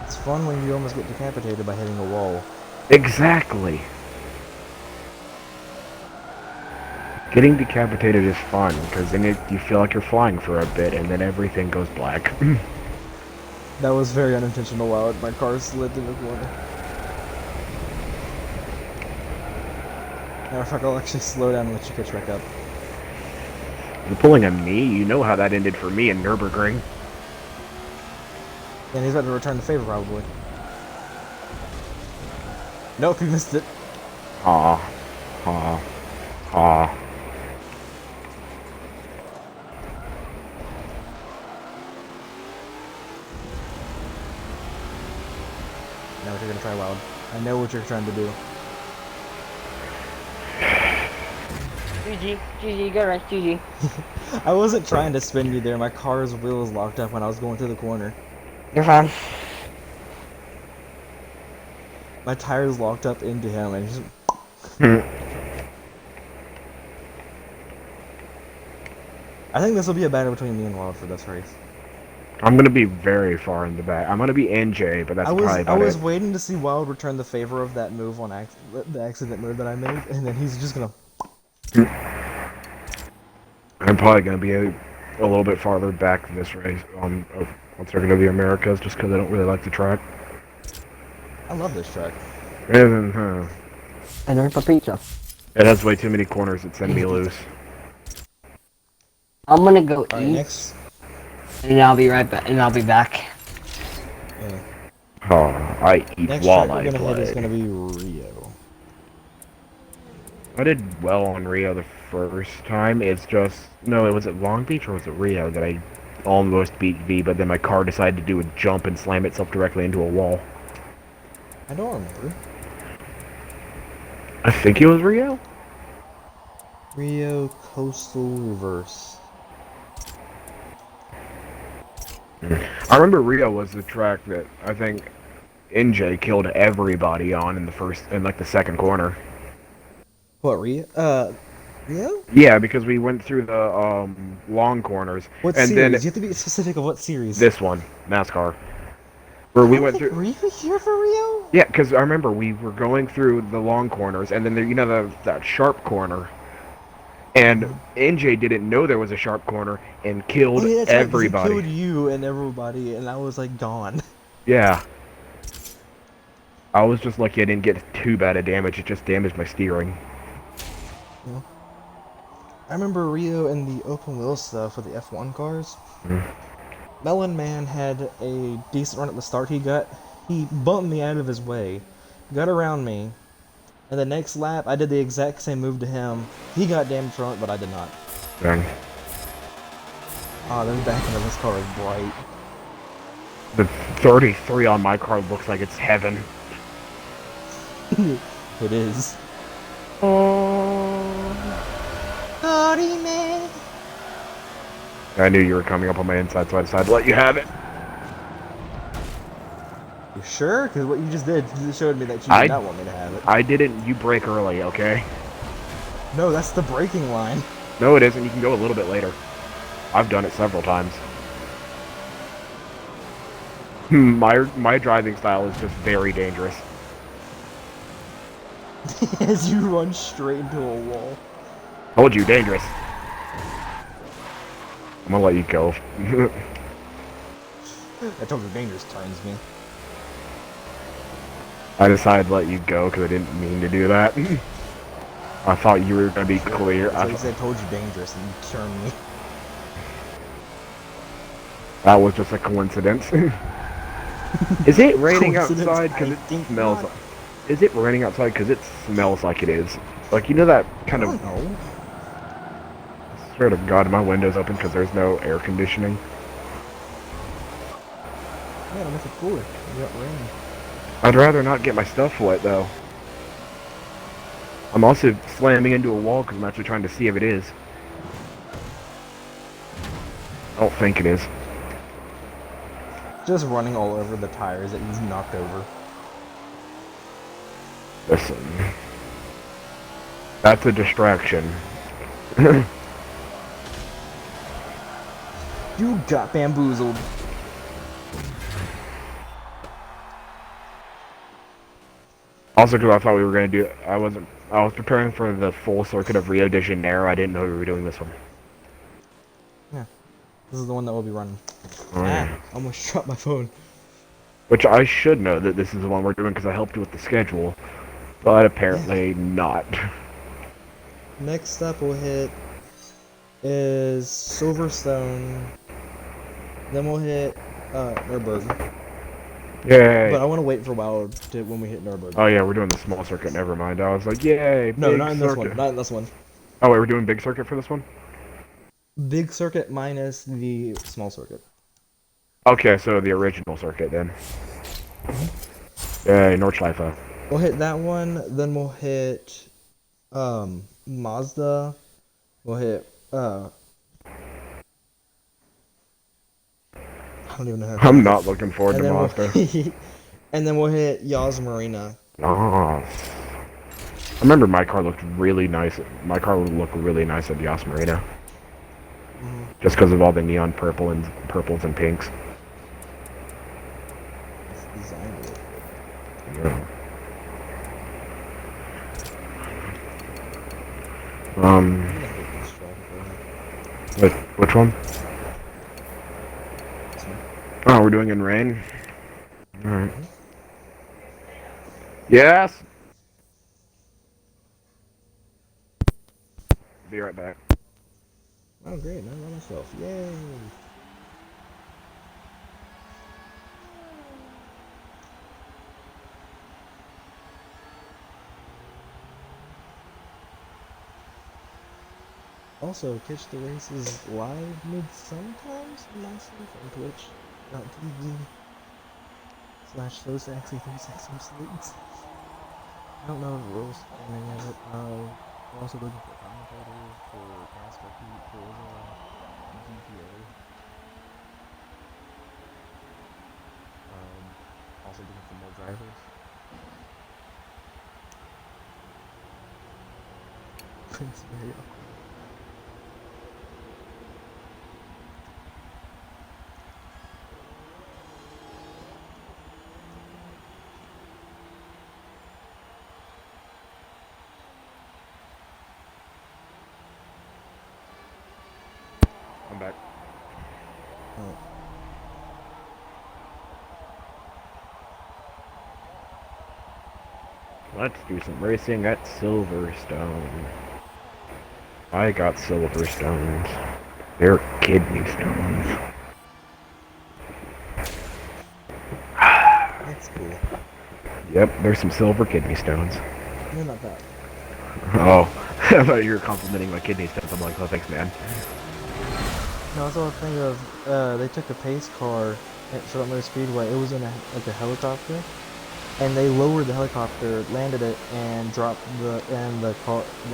[SPEAKER 1] It's fun when you almost get decapitated by hitting a wall.
[SPEAKER 3] Exactly. Getting decapitated is fun, because then you feel like you're flying for a bit, and then everything goes black.
[SPEAKER 1] That was very unintentional. Wild. My car slid in the corner. Matter of fact, I'll actually slow down and let you catch back up.
[SPEAKER 3] You're pulling a me? You know how that ended for me in Nürburgring.
[SPEAKER 1] And he's about to return the favor, probably. Nope, he missed it.
[SPEAKER 3] Aw. Aw. Aw.
[SPEAKER 1] Now what you're gonna try, Wild. I know what you're trying to do.
[SPEAKER 2] GG, good race, GG.
[SPEAKER 1] I wasn't trying to spin you there. My car's wheels locked up when I was going through the corner.
[SPEAKER 2] You're fine.
[SPEAKER 1] My tires locked up into him, and he's... I think this will be a battle between me and Wild for this race.
[SPEAKER 3] I'm gonna be very far in the back. I'm gonna be NJ, but that's probably
[SPEAKER 1] I
[SPEAKER 3] about
[SPEAKER 1] was
[SPEAKER 3] it.
[SPEAKER 1] waiting to see Wild return the favor of that move on the accident move that I made, and then he's just gonna...
[SPEAKER 3] I'm probably gonna be a little bit farther back this race. Once they're gonna be Americas, just because I don't really like the track.
[SPEAKER 1] I love this track.
[SPEAKER 3] And
[SPEAKER 2] And there's the pizza.
[SPEAKER 3] it has way too many corners that send me loose.
[SPEAKER 2] I'm gonna go
[SPEAKER 1] Alright,
[SPEAKER 2] eat,
[SPEAKER 1] next...
[SPEAKER 2] and I'll be right back. And I'll be back.
[SPEAKER 1] Yeah.
[SPEAKER 3] Oh, I eat
[SPEAKER 1] Next
[SPEAKER 3] while
[SPEAKER 1] track
[SPEAKER 3] I
[SPEAKER 1] we're gonna hit is
[SPEAKER 3] play.
[SPEAKER 1] gonna be Rio.
[SPEAKER 3] I did well on Rio the first time. It's just was it Long Beach or was it Rio that I almost beat V, but then my car decided to do a jump and slam itself directly into a wall.
[SPEAKER 1] I don't remember.
[SPEAKER 3] I think it was Rio.
[SPEAKER 1] Rio Coastal Reverse.
[SPEAKER 3] I remember Rio was the track that I think NJ killed everybody on in the second corner.
[SPEAKER 1] What, Rio? Rio?
[SPEAKER 3] Yeah, because we went through the long corners,
[SPEAKER 1] What
[SPEAKER 3] and
[SPEAKER 1] series?
[SPEAKER 3] then
[SPEAKER 1] You have to be specific of what series.
[SPEAKER 3] this one, NASCAR, where we went through.
[SPEAKER 1] Were you here for Rio?
[SPEAKER 3] Yeah, because I remember we were going through the long corners, and then there, that sharp corner, and NJ didn't know there was a sharp corner and killed
[SPEAKER 1] Oh, yeah, that's
[SPEAKER 3] everybody.
[SPEAKER 1] right, 'cause he killed you and everybody, and I was like gone.
[SPEAKER 3] Yeah. I was just lucky I didn't get too bad of damage. It just damaged my steering.
[SPEAKER 1] Yeah. I remember Rio and the open wheel stuff with the F1 cars. Melon Man had a decent run at the start. He bumped me out of his way, got around me, and the next lap I did the exact same move to him. He got damage from it, but I did not.
[SPEAKER 3] Dang.
[SPEAKER 1] Oh, the back end of this car is bright.
[SPEAKER 3] The 33 on my car looks like it's heaven.
[SPEAKER 1] It is.
[SPEAKER 3] Oh.
[SPEAKER 1] 30 man.
[SPEAKER 3] I knew you were coming up on my inside, so I decided to let you have it.
[SPEAKER 1] You sure? Because what you just did showed me that you
[SPEAKER 3] I-
[SPEAKER 1] did not want me to have it.
[SPEAKER 3] I didn't. You brake early, okay?
[SPEAKER 1] No, that's the braking line.
[SPEAKER 3] No, it isn't. You can go a little bit later. I've done it several times. My driving style is just very dangerous.
[SPEAKER 1] As you run straight into a wall.
[SPEAKER 3] Told you, dangerous. I'm gonna let you go.
[SPEAKER 1] I told you dangerous turns me.
[SPEAKER 3] I decided to let you go because I didn't mean to do that. I thought you were gonna be clear.
[SPEAKER 1] So you said I told you dangerous and you turned me.
[SPEAKER 3] That was just a coincidence. Is it raining outside because it smells?
[SPEAKER 1] Not.
[SPEAKER 3] Is it raining outside because it smells like it is? Like, you know that kind of...
[SPEAKER 1] No.
[SPEAKER 3] I swear to God, my window's open because there's no air conditioning.
[SPEAKER 1] Yeah, it'll make it cooler. You got rain.
[SPEAKER 3] I'd rather not get my stuff wet, though. I'm also slamming into a wall because I'm actually trying to see if it is. I don't think it is.
[SPEAKER 1] Just running all over the tires that he's knocked over.
[SPEAKER 3] Listen. That's a distraction.
[SPEAKER 1] You got bamboozled.
[SPEAKER 3] Also, because I thought we were going to do... I was preparing for the full circuit of Rio de Janeiro. I didn't know we were doing this one.
[SPEAKER 1] Yeah. This is the one that we'll be running.
[SPEAKER 3] Oh, yeah.
[SPEAKER 1] Almost dropped my phone.
[SPEAKER 3] Which I should know that this is the one we're doing because I helped you with the schedule. But apparently not.
[SPEAKER 1] Next up we'll hit is Silverstone. Then we'll hit Nürburgring.
[SPEAKER 3] Yay!
[SPEAKER 1] But I want to wait for a while to when we hit Nürburgring.
[SPEAKER 3] Oh yeah, we're doing the small circuit. Never mind. I was like, yay!
[SPEAKER 1] No,
[SPEAKER 3] big
[SPEAKER 1] not in this
[SPEAKER 3] circuit.
[SPEAKER 1] one. Not in this one.
[SPEAKER 3] Oh wait, we're doing big circuit for this one.
[SPEAKER 1] Big circuit minus the small circuit.
[SPEAKER 3] Okay, so the original circuit then. Yay, Nordschleife.
[SPEAKER 1] We'll hit that one. Then we'll hit Mazda. We'll hit I don't even know how to
[SPEAKER 3] I'm not looking forward
[SPEAKER 1] and
[SPEAKER 3] to
[SPEAKER 1] then
[SPEAKER 3] Mazda.
[SPEAKER 1] and then we'll hit Yas Marina.
[SPEAKER 3] Oh. I remember my car looked really nice. My car would look really nice at Yas Marina. Just because of all the neon purples and pinks.
[SPEAKER 1] It's designed it.
[SPEAKER 3] Yeah.
[SPEAKER 1] I'm gonna hit this track for
[SPEAKER 3] Which one?
[SPEAKER 1] this one.
[SPEAKER 3] Oh, we're doing in rain. All right. Yes. Be right back.
[SPEAKER 1] Oh great, not by myself. Yay! Also, catch the races live sometimes on myself on twitch.tv/SoSaxy360 I don't know the rules or any of it. We're also looking for commentators for NASCAR, Forza, GTA. Also looking for more drivers. Prince Mario.
[SPEAKER 3] I'm back.
[SPEAKER 1] Oh.
[SPEAKER 3] Let's do some racing at Silverstone. I got Silverstones. They're kidney stones.
[SPEAKER 1] That's cool.
[SPEAKER 3] Yep, there's some silver kidney stones.
[SPEAKER 1] No, not that.
[SPEAKER 3] Oh, I thought you were complimenting my kidney stones. I'm like, oh, thanks, man.
[SPEAKER 1] No, I saw a thing of they took a pace car at Shelter Speedway. It was in like a helicopter, and they lowered the helicopter, landed it, and dropped the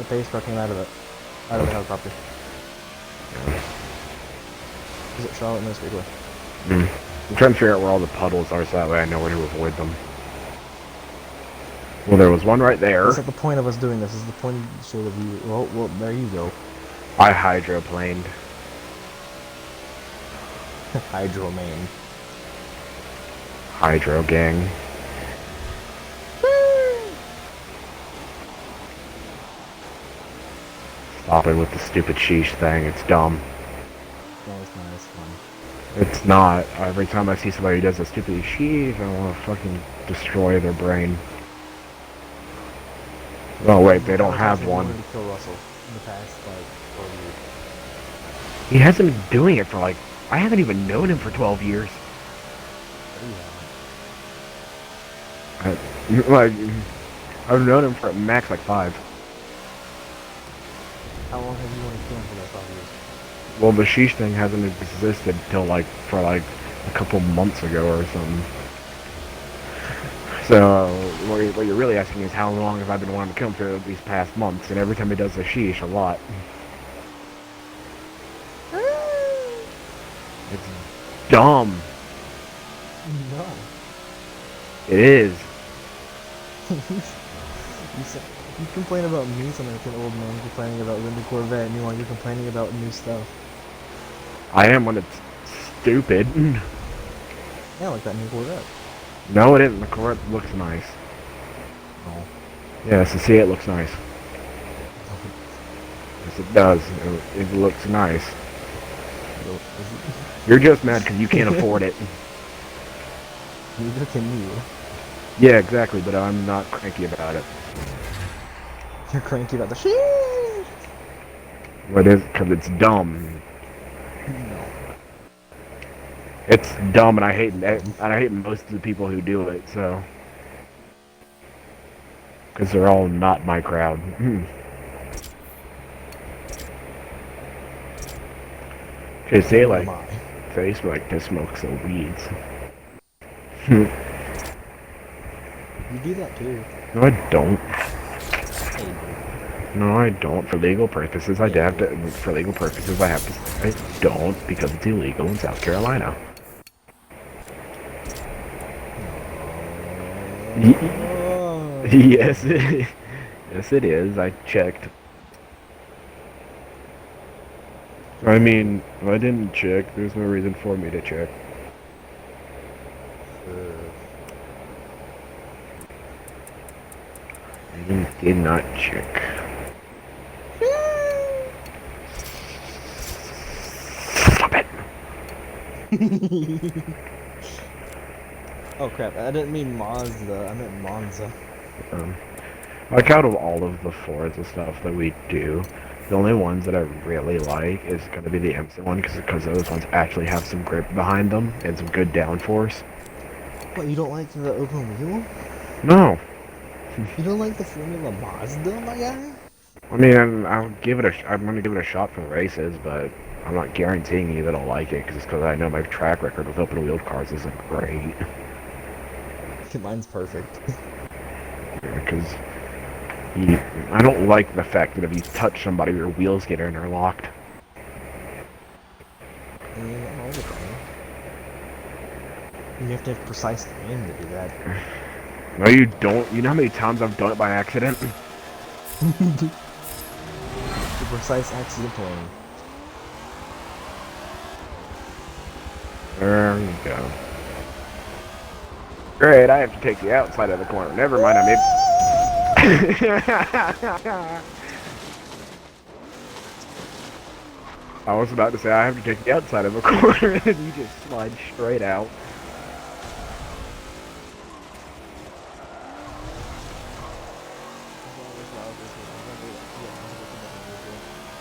[SPEAKER 1] pace car came out of the helicopter. It was at Charlotte Mill Speedway.
[SPEAKER 3] I'm trying to figure out where all the puddles are so that way I know where to avoid them. Well, there was one right there.
[SPEAKER 1] That's not the point of us doing this. Is the point to show the view. Well, there you go.
[SPEAKER 3] I hydroplaned.
[SPEAKER 1] Hydro man.
[SPEAKER 3] Hydro gang. Stop it with the stupid sheesh thing. It's dumb.
[SPEAKER 1] No, it's not. It's fun.
[SPEAKER 3] It's not. Every time I see somebody who does a stupid sheesh, I want to fucking destroy their brain. Oh wait, they don't have one.
[SPEAKER 1] To kill Russell in the past like 12 years.
[SPEAKER 3] He hasn't been doing it for like, I haven't even known him for 12 years. Like, I've known him for at max like 5.
[SPEAKER 1] How long have you wanted to kill him for that 5 years?
[SPEAKER 3] Well, the sheesh thing hasn't existed till like, for like a couple months ago or something. So, what you're really asking is how long have I been wanting to kill him for these past months, and every time he does the sheesh, a lot. It's dumb.
[SPEAKER 1] No.
[SPEAKER 3] It is.
[SPEAKER 1] You complain about me, so like an old man complaining about the new Corvette, and meanwhile you're complaining about new stuff.
[SPEAKER 3] I am when it's stupid.
[SPEAKER 1] Yeah, like that new Corvette.
[SPEAKER 3] No, it isn't. The Corvette looks nice.
[SPEAKER 1] No.
[SPEAKER 3] Yes, to see it looks nice. Yes, it does. It looks nice. You're just mad because you can't afford it.
[SPEAKER 1] Neither can you.
[SPEAKER 3] Yeah, exactly, but I'm not cranky about it.
[SPEAKER 1] You're cranky about the shit.
[SPEAKER 3] What is? Because it's dumb.
[SPEAKER 1] No.
[SPEAKER 3] It's dumb, and I hate most of the people who do it. So, because they're all not my crowd. Just say like, face like to smoke some weeds.
[SPEAKER 1] You do that too.
[SPEAKER 3] No, I don't.
[SPEAKER 1] Hey,
[SPEAKER 3] No, I don't. For legal purposes, I have to. For legal purposes, I have to. I don't because it's illegal in South Carolina. Yes, yes, it is. I checked. I mean, if I didn't check, there's no reason for me to check. I did not check. Stop it!
[SPEAKER 1] Oh crap, I didn't mean Mazda, I meant Monza.
[SPEAKER 3] Like out of all of the Forza stuff that we do, the only ones that I really like is going to be the MC one because those ones actually have some grip behind them and some good downforce.
[SPEAKER 1] What, you don't like the open wheel?
[SPEAKER 3] No.
[SPEAKER 1] You don't like the Formula Mazda, my guy?
[SPEAKER 3] I mean, I'm going to give it a shot for the races, but I'm not guaranteeing you that I'll like it because I know my track record with open wheeled cars isn't great.
[SPEAKER 1] Mine's perfect.
[SPEAKER 3] Because I don't like the fact that if you touch somebody, your wheels get interlocked.
[SPEAKER 1] I mean, not all the time. You have to have precise aim to do that.
[SPEAKER 3] No, you don't. You know how many times I've done it by accident?
[SPEAKER 1] The precise accidental aim.
[SPEAKER 3] There you go. Great, I have to take the outside of the corner. Never mind, I made... I was about to say I have to take the outside of a corner, and you just slide straight out.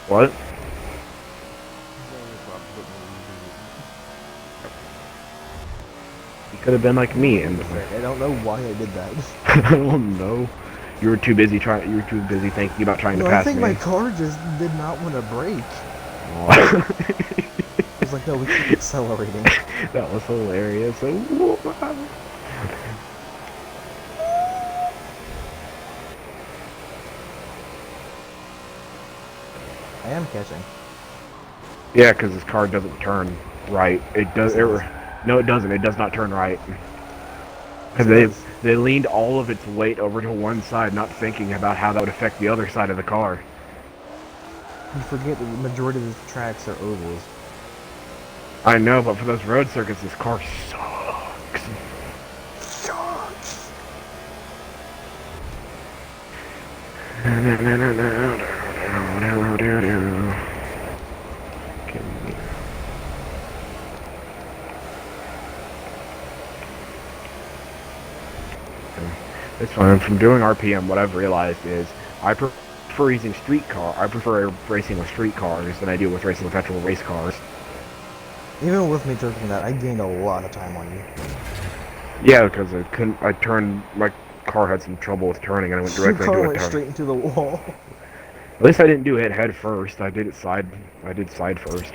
[SPEAKER 3] What? You could have been like me, and
[SPEAKER 1] I don't know why I did that.
[SPEAKER 3] I don't know. You were too busy thinking about trying to pass
[SPEAKER 1] I think
[SPEAKER 3] me.
[SPEAKER 1] my car just did not want to brake. was like, no, we keep accelerating.
[SPEAKER 3] That was hilarious.
[SPEAKER 1] I am catching.
[SPEAKER 3] Yeah, because this car doesn't turn right. It does. No, it doesn't. It does not turn right.
[SPEAKER 1] Yes,
[SPEAKER 3] Because they leaned all of its weight over to one side, not thinking about how that would affect the other side of the car.
[SPEAKER 1] You forget that the majority of the tracks are ovals.
[SPEAKER 3] I know, but for those road circuits, this car sucks.
[SPEAKER 1] Sucks.
[SPEAKER 3] It's fine. From doing RPM, what I've realized is I prefer using I prefer racing with street cars than I do with racing with actual race cars.
[SPEAKER 1] Even with me jerking that, I gained a lot of time on you.
[SPEAKER 3] Yeah, because I turned, my car had some trouble with turning and I went directly
[SPEAKER 1] Your car
[SPEAKER 3] into a
[SPEAKER 1] went
[SPEAKER 3] turn.
[SPEAKER 1] straight into the wall.
[SPEAKER 3] At least I didn't do it head first. I did side first.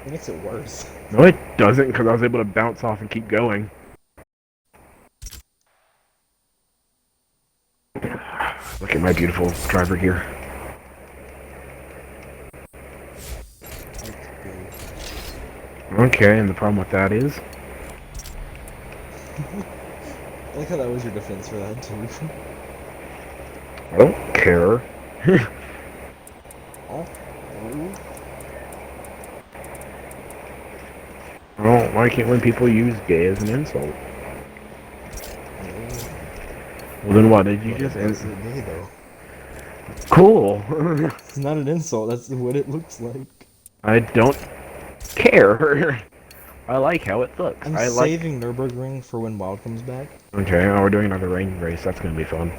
[SPEAKER 1] It makes it worse.
[SPEAKER 3] No, it doesn't, because I was able to bounce off and keep going. Look at my beautiful driver here. Okay, and the problem with that is...
[SPEAKER 1] I like how that was your defense for that, too.
[SPEAKER 3] I don't care.
[SPEAKER 1] Oh.
[SPEAKER 3] I don't like it when people use gay as an insult. Well, then what did you just...
[SPEAKER 1] That's gay, though.
[SPEAKER 3] Cool!
[SPEAKER 1] It's not an insult, that's what it looks like.
[SPEAKER 3] I don't care. I like how it looks.
[SPEAKER 1] I'm saving Nürburgring for when Wild comes back.
[SPEAKER 3] Okay, now we're doing another rain race. That's gonna be fun.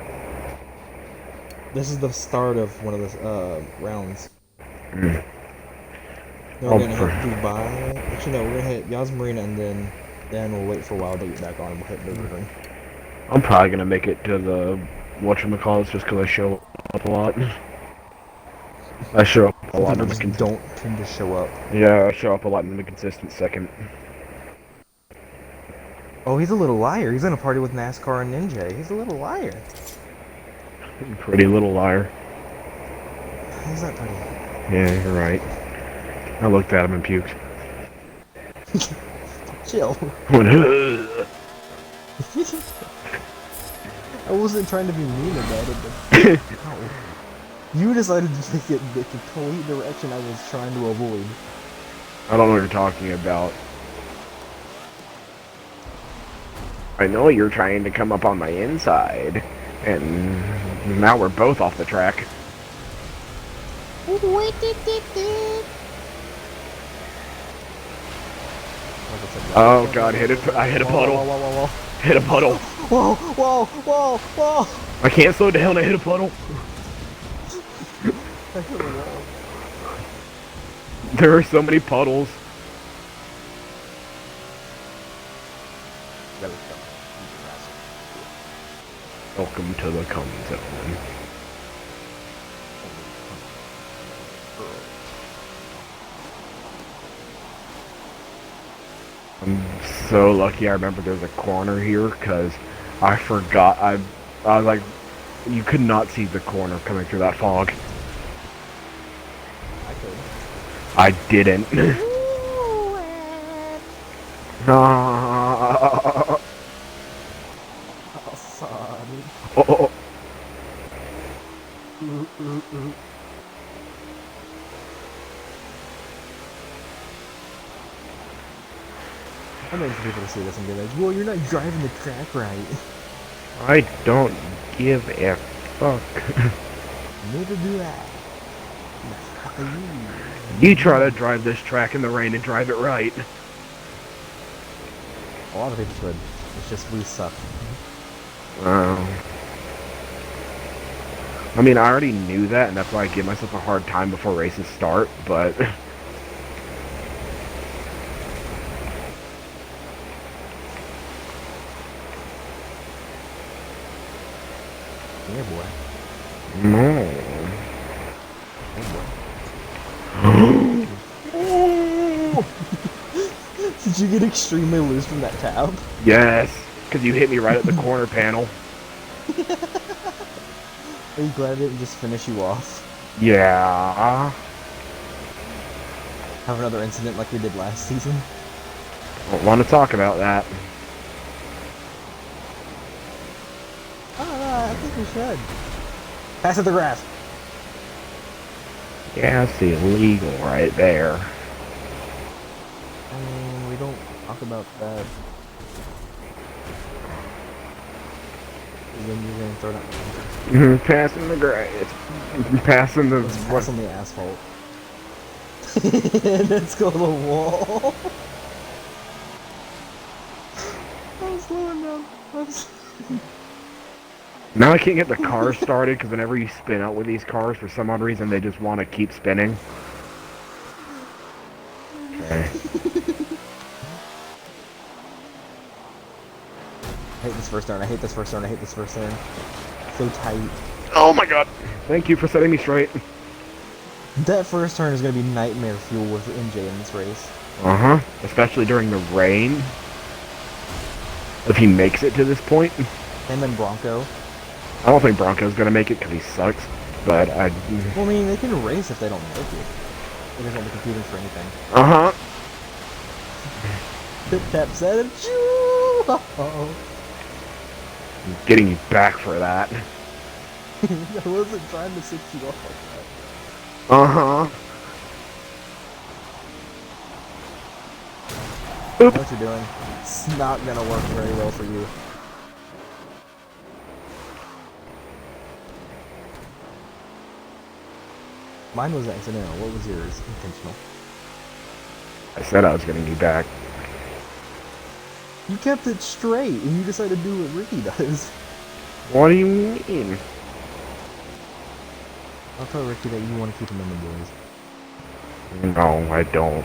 [SPEAKER 1] This is the start of one of the rounds.
[SPEAKER 3] Mm.
[SPEAKER 1] Then we're gonna hit Dubai. Actually, no, we're gonna hit Yas Marina and then we'll wait for Wild to get back on and we'll hit Nürburgring.
[SPEAKER 3] I'm probably gonna make it to the whatchamacallit just because I show up a lot. I show up a lot.
[SPEAKER 1] People just don't tend to show up.
[SPEAKER 3] Yeah, I show up a lot in the consistent second.
[SPEAKER 1] Oh, he's a little liar. He's gonna party with NASCAR and Ninja. He's a little liar.
[SPEAKER 3] Pretty little liar.
[SPEAKER 1] He's not pretty.
[SPEAKER 3] Yeah, you're right. I looked at him and puked.
[SPEAKER 1] Chill. I wasn't trying to be mean about it, but ow. You decided to take it the complete direction I was trying to avoid.
[SPEAKER 3] I don't know what you're talking about. I know you're trying to come up on my inside, and now we're both off the track. Oh god, I hit a puddle.
[SPEAKER 1] Whoa.
[SPEAKER 3] Hit a puddle.
[SPEAKER 1] Whoa.
[SPEAKER 3] I can't slow down, I hit a puddle.
[SPEAKER 1] I hit a wall.
[SPEAKER 3] There are so many puddles. Welcome to the cum zone. I'm so lucky I remember there's a corner here, because I forgot, I was like, you could not see the corner coming through that fog.
[SPEAKER 1] I could.
[SPEAKER 3] I didn't. Oh.
[SPEAKER 1] I'm waiting for people to see this and be like, well, you're not driving the track right.
[SPEAKER 3] I don't give a fuck.
[SPEAKER 1] Neither do I.
[SPEAKER 3] You try to drive this track in the rain and drive it right.
[SPEAKER 1] A lot of people could. It's just we suck.
[SPEAKER 3] I mean, I already knew that, and that's why I give myself a hard time before races start, but...
[SPEAKER 1] Yeah, boy.
[SPEAKER 3] No.
[SPEAKER 1] Oh, boy. Did you get extremely loose from that tab?
[SPEAKER 3] Yes, because you hit me right at the corner panel.
[SPEAKER 1] Are you glad I didn't just finish you off?
[SPEAKER 3] Yeah.
[SPEAKER 1] Have another incident like we did last season?
[SPEAKER 3] Don't want to talk about that.
[SPEAKER 1] Oh, no, I think we should. Pass it the grass.
[SPEAKER 3] Yeah, it's illegal right there.
[SPEAKER 1] I mean, we don't talk about that. Then you're gonna throw it out.
[SPEAKER 3] Passing the grass. Passing the...
[SPEAKER 1] Let's pass on the asphalt. Let's go to the wall. I'm slowing down.
[SPEAKER 3] Now I can't get the car started because whenever you spin out with these cars, for some odd reason, they just want to keep spinning. Okay.
[SPEAKER 1] I hate this first turn. I hate this first turn. I hate this first turn. So tight.
[SPEAKER 3] Oh my god. Thank you for setting me straight.
[SPEAKER 1] That first turn is going to be nightmare fuel with NJ in this race.
[SPEAKER 3] Uh-huh. Especially during the rain. If he makes it to this point.
[SPEAKER 1] Him and Bronco.
[SPEAKER 3] I don't think Bronco's going to make it because he sucks. But I...
[SPEAKER 1] Well, I mean, they can race if they don't make it. They just won't be competing for anything.
[SPEAKER 3] Uh-huh.
[SPEAKER 1] Tip tap said, uh-oh.
[SPEAKER 3] I'm getting you back for that.
[SPEAKER 1] I wasn't trying to set you off like
[SPEAKER 3] Uh-huh.
[SPEAKER 1] that. I know what you're doing. It's not gonna work very well for you. Mine was accidental. What was yours? Intentional.
[SPEAKER 3] I said I was getting you back.
[SPEAKER 1] You kept it straight, and you decided to do what Ricky does.
[SPEAKER 3] What do you mean?
[SPEAKER 1] I'll tell Ricky that you want to keep him in the boys.
[SPEAKER 3] No, I don't.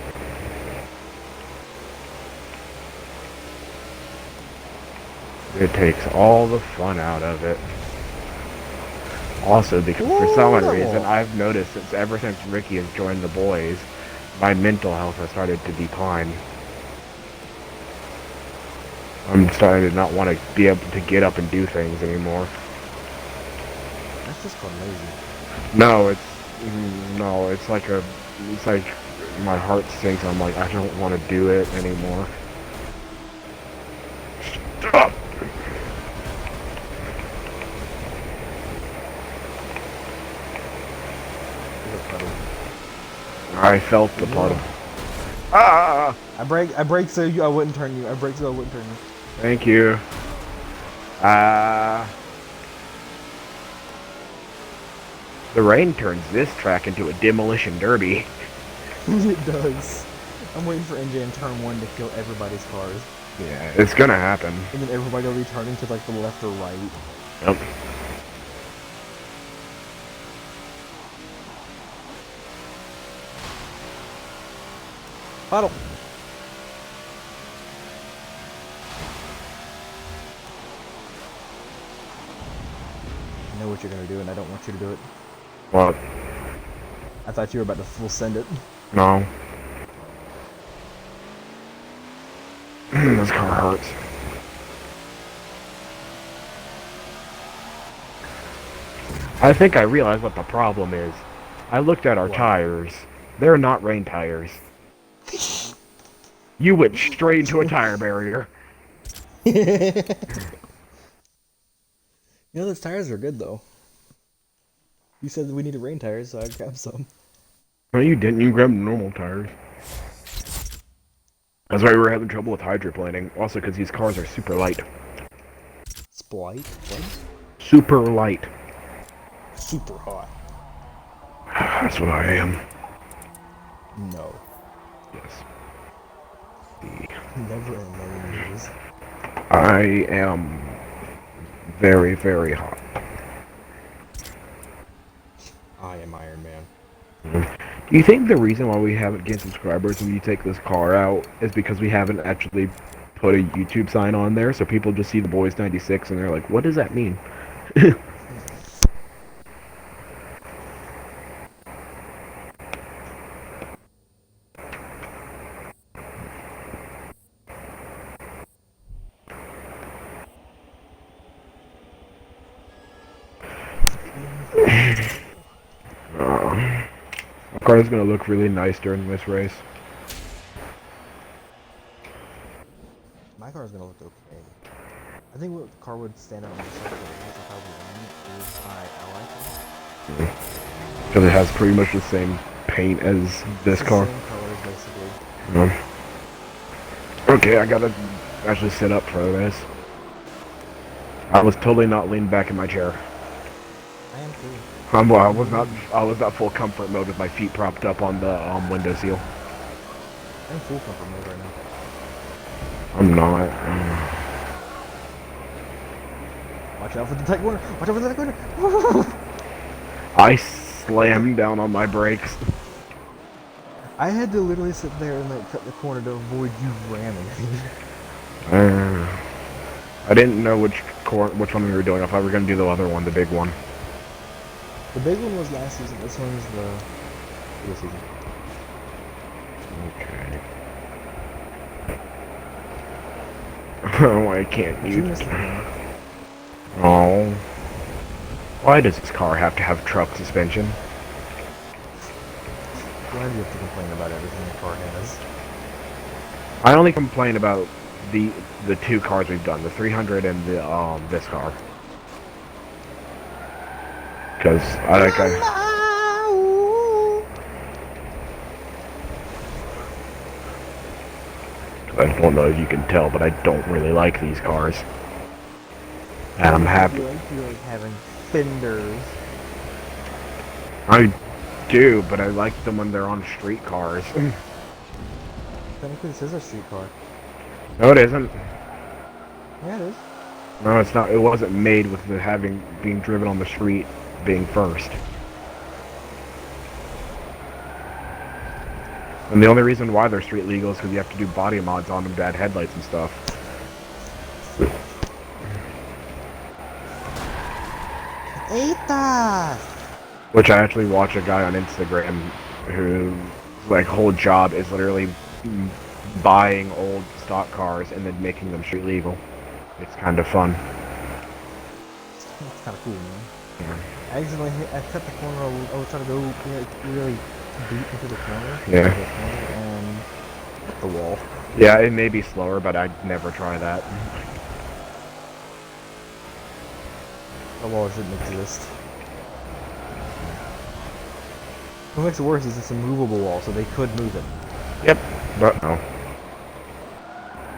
[SPEAKER 3] It takes all the fun out of it. Also, because for some odd reason, I've noticed ever since Ricky has joined the boys, my mental health has started to decline. I'm starting to not want to be able to get up and do things anymore.
[SPEAKER 1] That's just called lazy.
[SPEAKER 3] No, it's like my heart sinks. I'm like, I don't want to do it anymore. Stop. I felt the puddle. Ah!
[SPEAKER 1] I brake so I wouldn't turn you. I brake so I wouldn't turn you.
[SPEAKER 3] Thank you. The rain turns this track into a demolition derby.
[SPEAKER 1] It does. I'm waiting for NJ in turn 1 to kill everybody's cars.
[SPEAKER 3] Yeah, it's gonna happen.
[SPEAKER 1] And then everybody will be turning to like the left or right.
[SPEAKER 3] Yep.
[SPEAKER 1] Puddle. I know what you're gonna do, and I don't want you to do it.
[SPEAKER 3] What?
[SPEAKER 1] I thought you were about to full send it.
[SPEAKER 3] No. This car hurts. I think I realized what the problem is. I looked at our tires. They're not rain tires. You went straight into a tire barrier.
[SPEAKER 1] You know, those tires are good, though. You said that we needed rain tires, so I grabbed some.
[SPEAKER 3] No, you didn't. You grabbed normal tires. That's why we were having trouble with hydroplaning. Also, because these cars are super light.
[SPEAKER 1] Splite? What?
[SPEAKER 3] Super light.
[SPEAKER 1] Super hot.
[SPEAKER 3] That's what I am.
[SPEAKER 1] No.
[SPEAKER 3] Yes.
[SPEAKER 1] Never in million years.
[SPEAKER 3] I am very, very hot.
[SPEAKER 1] I am Iron Man.
[SPEAKER 3] Do you think the reason why we haven't gained subscribers when you take this car out is because we haven't actually put a YouTube sign on there, so people just see the Boys 96 and they're like, what does that mean? My car is gonna look really nice during this race.
[SPEAKER 1] My car is gonna look okay. I think what car would stand out on the circuit as if I would is my ally car.
[SPEAKER 3] Because it has pretty much the same paint as this
[SPEAKER 1] It's the
[SPEAKER 3] car.
[SPEAKER 1] same colors basically.
[SPEAKER 3] Okay, I gotta actually sit up for this. I was totally not leaned back in my chair.
[SPEAKER 1] I am too.
[SPEAKER 3] I was not full comfort mode with my feet propped up on the window seal.
[SPEAKER 1] I'm full comfort mode right now.
[SPEAKER 3] I'm not.
[SPEAKER 1] Watch out for the tight corner! Watch out for the tight corner!
[SPEAKER 3] I slammed down on my brakes.
[SPEAKER 1] I had to literally sit there and like cut the corner to avoid you ramming me.
[SPEAKER 3] I didn't know which one we were doing. I thought we were gonna do the other one, the big one.
[SPEAKER 1] The big one was last season. This one's this season.
[SPEAKER 3] Okay. Oh, I can't
[SPEAKER 1] But you
[SPEAKER 3] mute.
[SPEAKER 1] missed the corner.
[SPEAKER 3] Oh. Why does this car have to have truck suspension?
[SPEAKER 1] Why do you have to complain about everything the car has?
[SPEAKER 3] I only complain about the two cars we've done, the 300 and the this car. Because I don't know if you can tell, but I don't really like these cars. And I'm happy.
[SPEAKER 1] You like having fenders.
[SPEAKER 3] I do, but I like them when they're on street cars.
[SPEAKER 1] Technically, this is a street car.
[SPEAKER 3] No, it isn't.
[SPEAKER 1] Yeah, it is.
[SPEAKER 3] No, it's not. It wasn't made with the being driven on the street being first. And the only reason why they're street legal is because you have to do body mods on them to add headlights and stuff.
[SPEAKER 1] Eita!
[SPEAKER 3] Which I actually watch a guy on Instagram who, like, whole job is literally buying old stock cars and then making them street legal. It's kind of fun.
[SPEAKER 1] That's kind of cool, man.
[SPEAKER 3] Yeah.
[SPEAKER 1] I cut the corner. I was trying to go really deep into the corner.
[SPEAKER 3] Yeah.
[SPEAKER 1] And hit the wall.
[SPEAKER 3] Yeah, it may be slower, but I'd never try that.
[SPEAKER 1] The wall shouldn't exist. What makes it worse is it's a movable wall, so they could move it.
[SPEAKER 3] Yep, but no.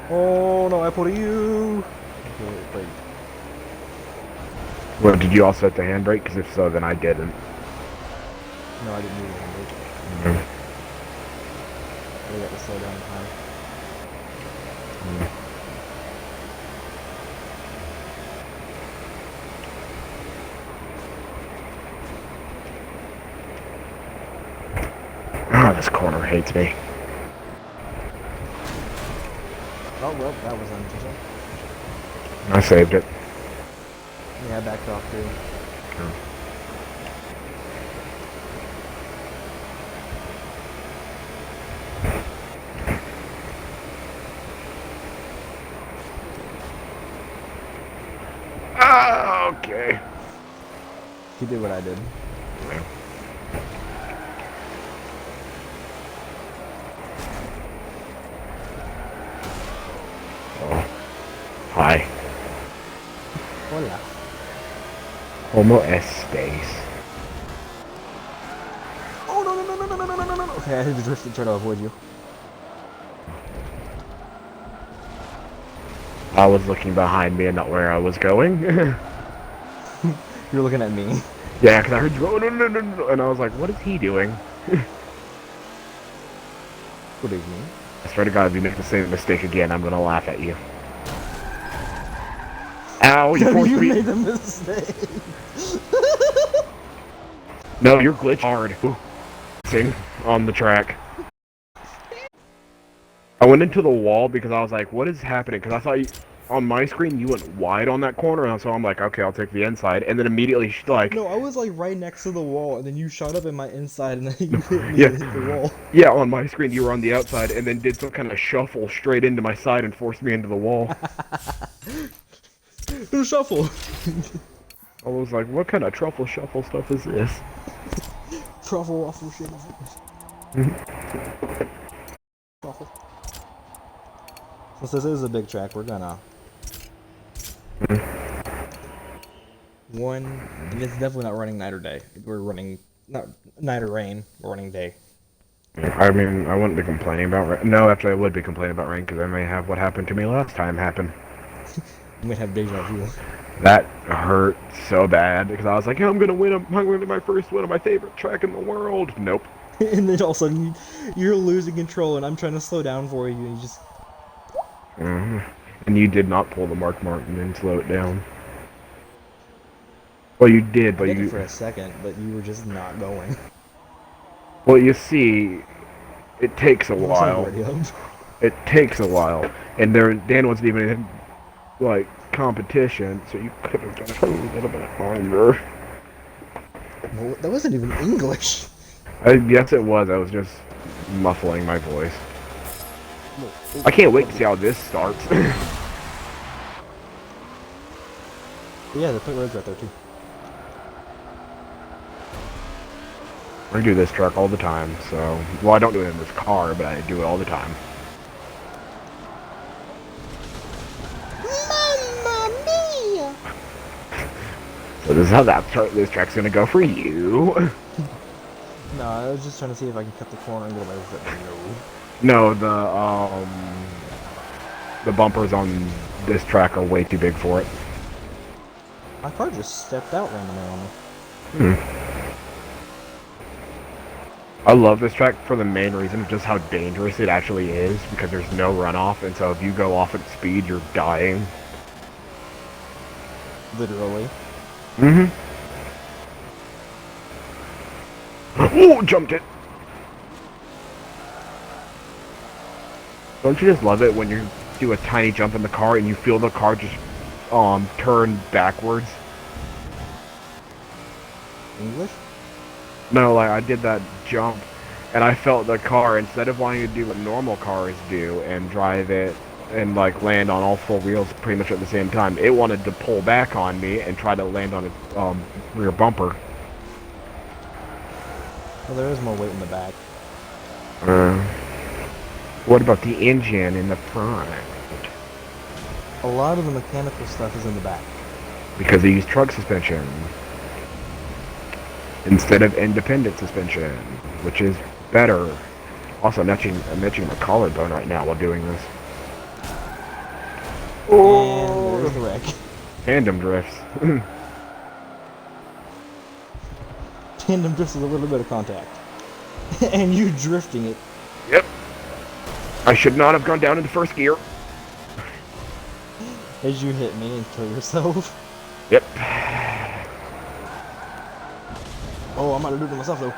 [SPEAKER 1] Oh no, I pulled you! Okay, wait.
[SPEAKER 3] Well, did you also hit the handbrake? Because if so, then I didn't.
[SPEAKER 1] No, I didn't move it.
[SPEAKER 3] Mm-hmm.
[SPEAKER 1] I got to slow down in time.
[SPEAKER 3] Ah, this corner hates me.
[SPEAKER 1] Oh well, that was unintentional.
[SPEAKER 3] I saved it.
[SPEAKER 1] Yeah, I backed off too.
[SPEAKER 3] Ah, okay.
[SPEAKER 1] He did what I did.
[SPEAKER 3] Oh. Hi.
[SPEAKER 1] Hola.
[SPEAKER 3] Como estes?
[SPEAKER 1] Oh no no no no no no no no no! Okay, I had to drift to try to avoid you.
[SPEAKER 3] I was looking behind me and not where I was going.
[SPEAKER 1] You're looking at me.
[SPEAKER 3] Yeah, because I heard you go, oh, no, no, no, no, and I was like, what is he doing?
[SPEAKER 1] Good evening.
[SPEAKER 3] I swear to God, if you make the same mistake again, I'm gonna laugh at you. Ow, you forced
[SPEAKER 1] You
[SPEAKER 3] me.
[SPEAKER 1] made the mistake.
[SPEAKER 3] No, you're glitch hard. Ooh. Sing on the track. I went into the wall because I was like, what is happening? Because I thought on my screen you went wide on that corner, and so I'm like, okay, I'll take the inside, and then immediately like...
[SPEAKER 1] No, I was like right next to the wall, and then you shot up in my inside, and then you hit me
[SPEAKER 3] Yeah.
[SPEAKER 1] and hit the wall.
[SPEAKER 3] Yeah, on my screen you were on the outside, and then did some kind of shuffle straight into my side and forced me into the wall.
[SPEAKER 1] The shuffle.
[SPEAKER 3] I was like, what kind of truffle shuffle stuff is this?
[SPEAKER 1] Truffle waffle shit. Truffle. Since this is a big track, we're gonna and it's definitely not running night or day. We're running not night or rain. We're running day.
[SPEAKER 3] I mean, I wouldn't be complaining about rain. No, actually, I would be complaining about rain because I may have what happened to me last time happen.
[SPEAKER 1] You might have deja vu.
[SPEAKER 3] That hurt so bad because I was like, yeah, I'm gonna win. I'm gonna win my first win of my favorite track in the world. Nope.
[SPEAKER 1] And then all of a sudden you're losing control, and I'm trying to slow down for you, and you just.
[SPEAKER 3] And you did not pull the Mark Martin and slow it down. Well, you did, but
[SPEAKER 1] I did
[SPEAKER 3] you.
[SPEAKER 1] it for a second, but you were just not going.
[SPEAKER 3] Well, you see, it takes a
[SPEAKER 1] What's
[SPEAKER 3] while.
[SPEAKER 1] that radio?
[SPEAKER 3] It takes a while, and Dan wasn't even in like competition, so you could have done it a little bit longer.
[SPEAKER 1] Well, that wasn't even English.
[SPEAKER 3] Yes, it was. I was just muffling my voice. I can't wait to see how this starts.
[SPEAKER 1] Yeah, the pit road's right there too.
[SPEAKER 3] I do this truck all the time, so... Well, I don't do it in this car, but I do it all the time.
[SPEAKER 1] Mamma mia!
[SPEAKER 3] So this is how this track's gonna go for you.
[SPEAKER 1] No, I was just trying to see if I can cut the corner and get away with it, but
[SPEAKER 3] No,
[SPEAKER 1] no.
[SPEAKER 3] the bumpers on this track are way too big for it.
[SPEAKER 1] My car just stepped out randomly on me.
[SPEAKER 3] I love this track for the main reason of just how dangerous it actually is, because there's no runoff, and so if you go off at speed, you're dying.
[SPEAKER 1] Literally.
[SPEAKER 3] Oh, jumped it! Don't you just love it when you do a tiny jump in the car and you feel the car just turn backwards?
[SPEAKER 1] English?
[SPEAKER 3] No, like I did that jump and I felt the car, instead of wanting to do what normal cars do and drive it and like land on all four wheels pretty much at the same time, it wanted to pull back on me and try to land on its rear bumper.
[SPEAKER 1] Well, there is more weight in the back.
[SPEAKER 3] What about the engine in the front?
[SPEAKER 1] A lot of the mechanical stuff is in the back.
[SPEAKER 3] Because they use truck suspension instead of independent suspension, which is better. Also, I'm itching my collarbone right now while doing this.
[SPEAKER 1] Oh, and there's the wreck.
[SPEAKER 3] Tandem drifts.
[SPEAKER 1] Tandem drifts with a little bit of contact. And you drifting it.
[SPEAKER 3] Yep. I should not have gone down into first gear.
[SPEAKER 1] As you hit me and kill yourself.
[SPEAKER 3] Yep.
[SPEAKER 1] Oh, I'm gonna do it to myself though.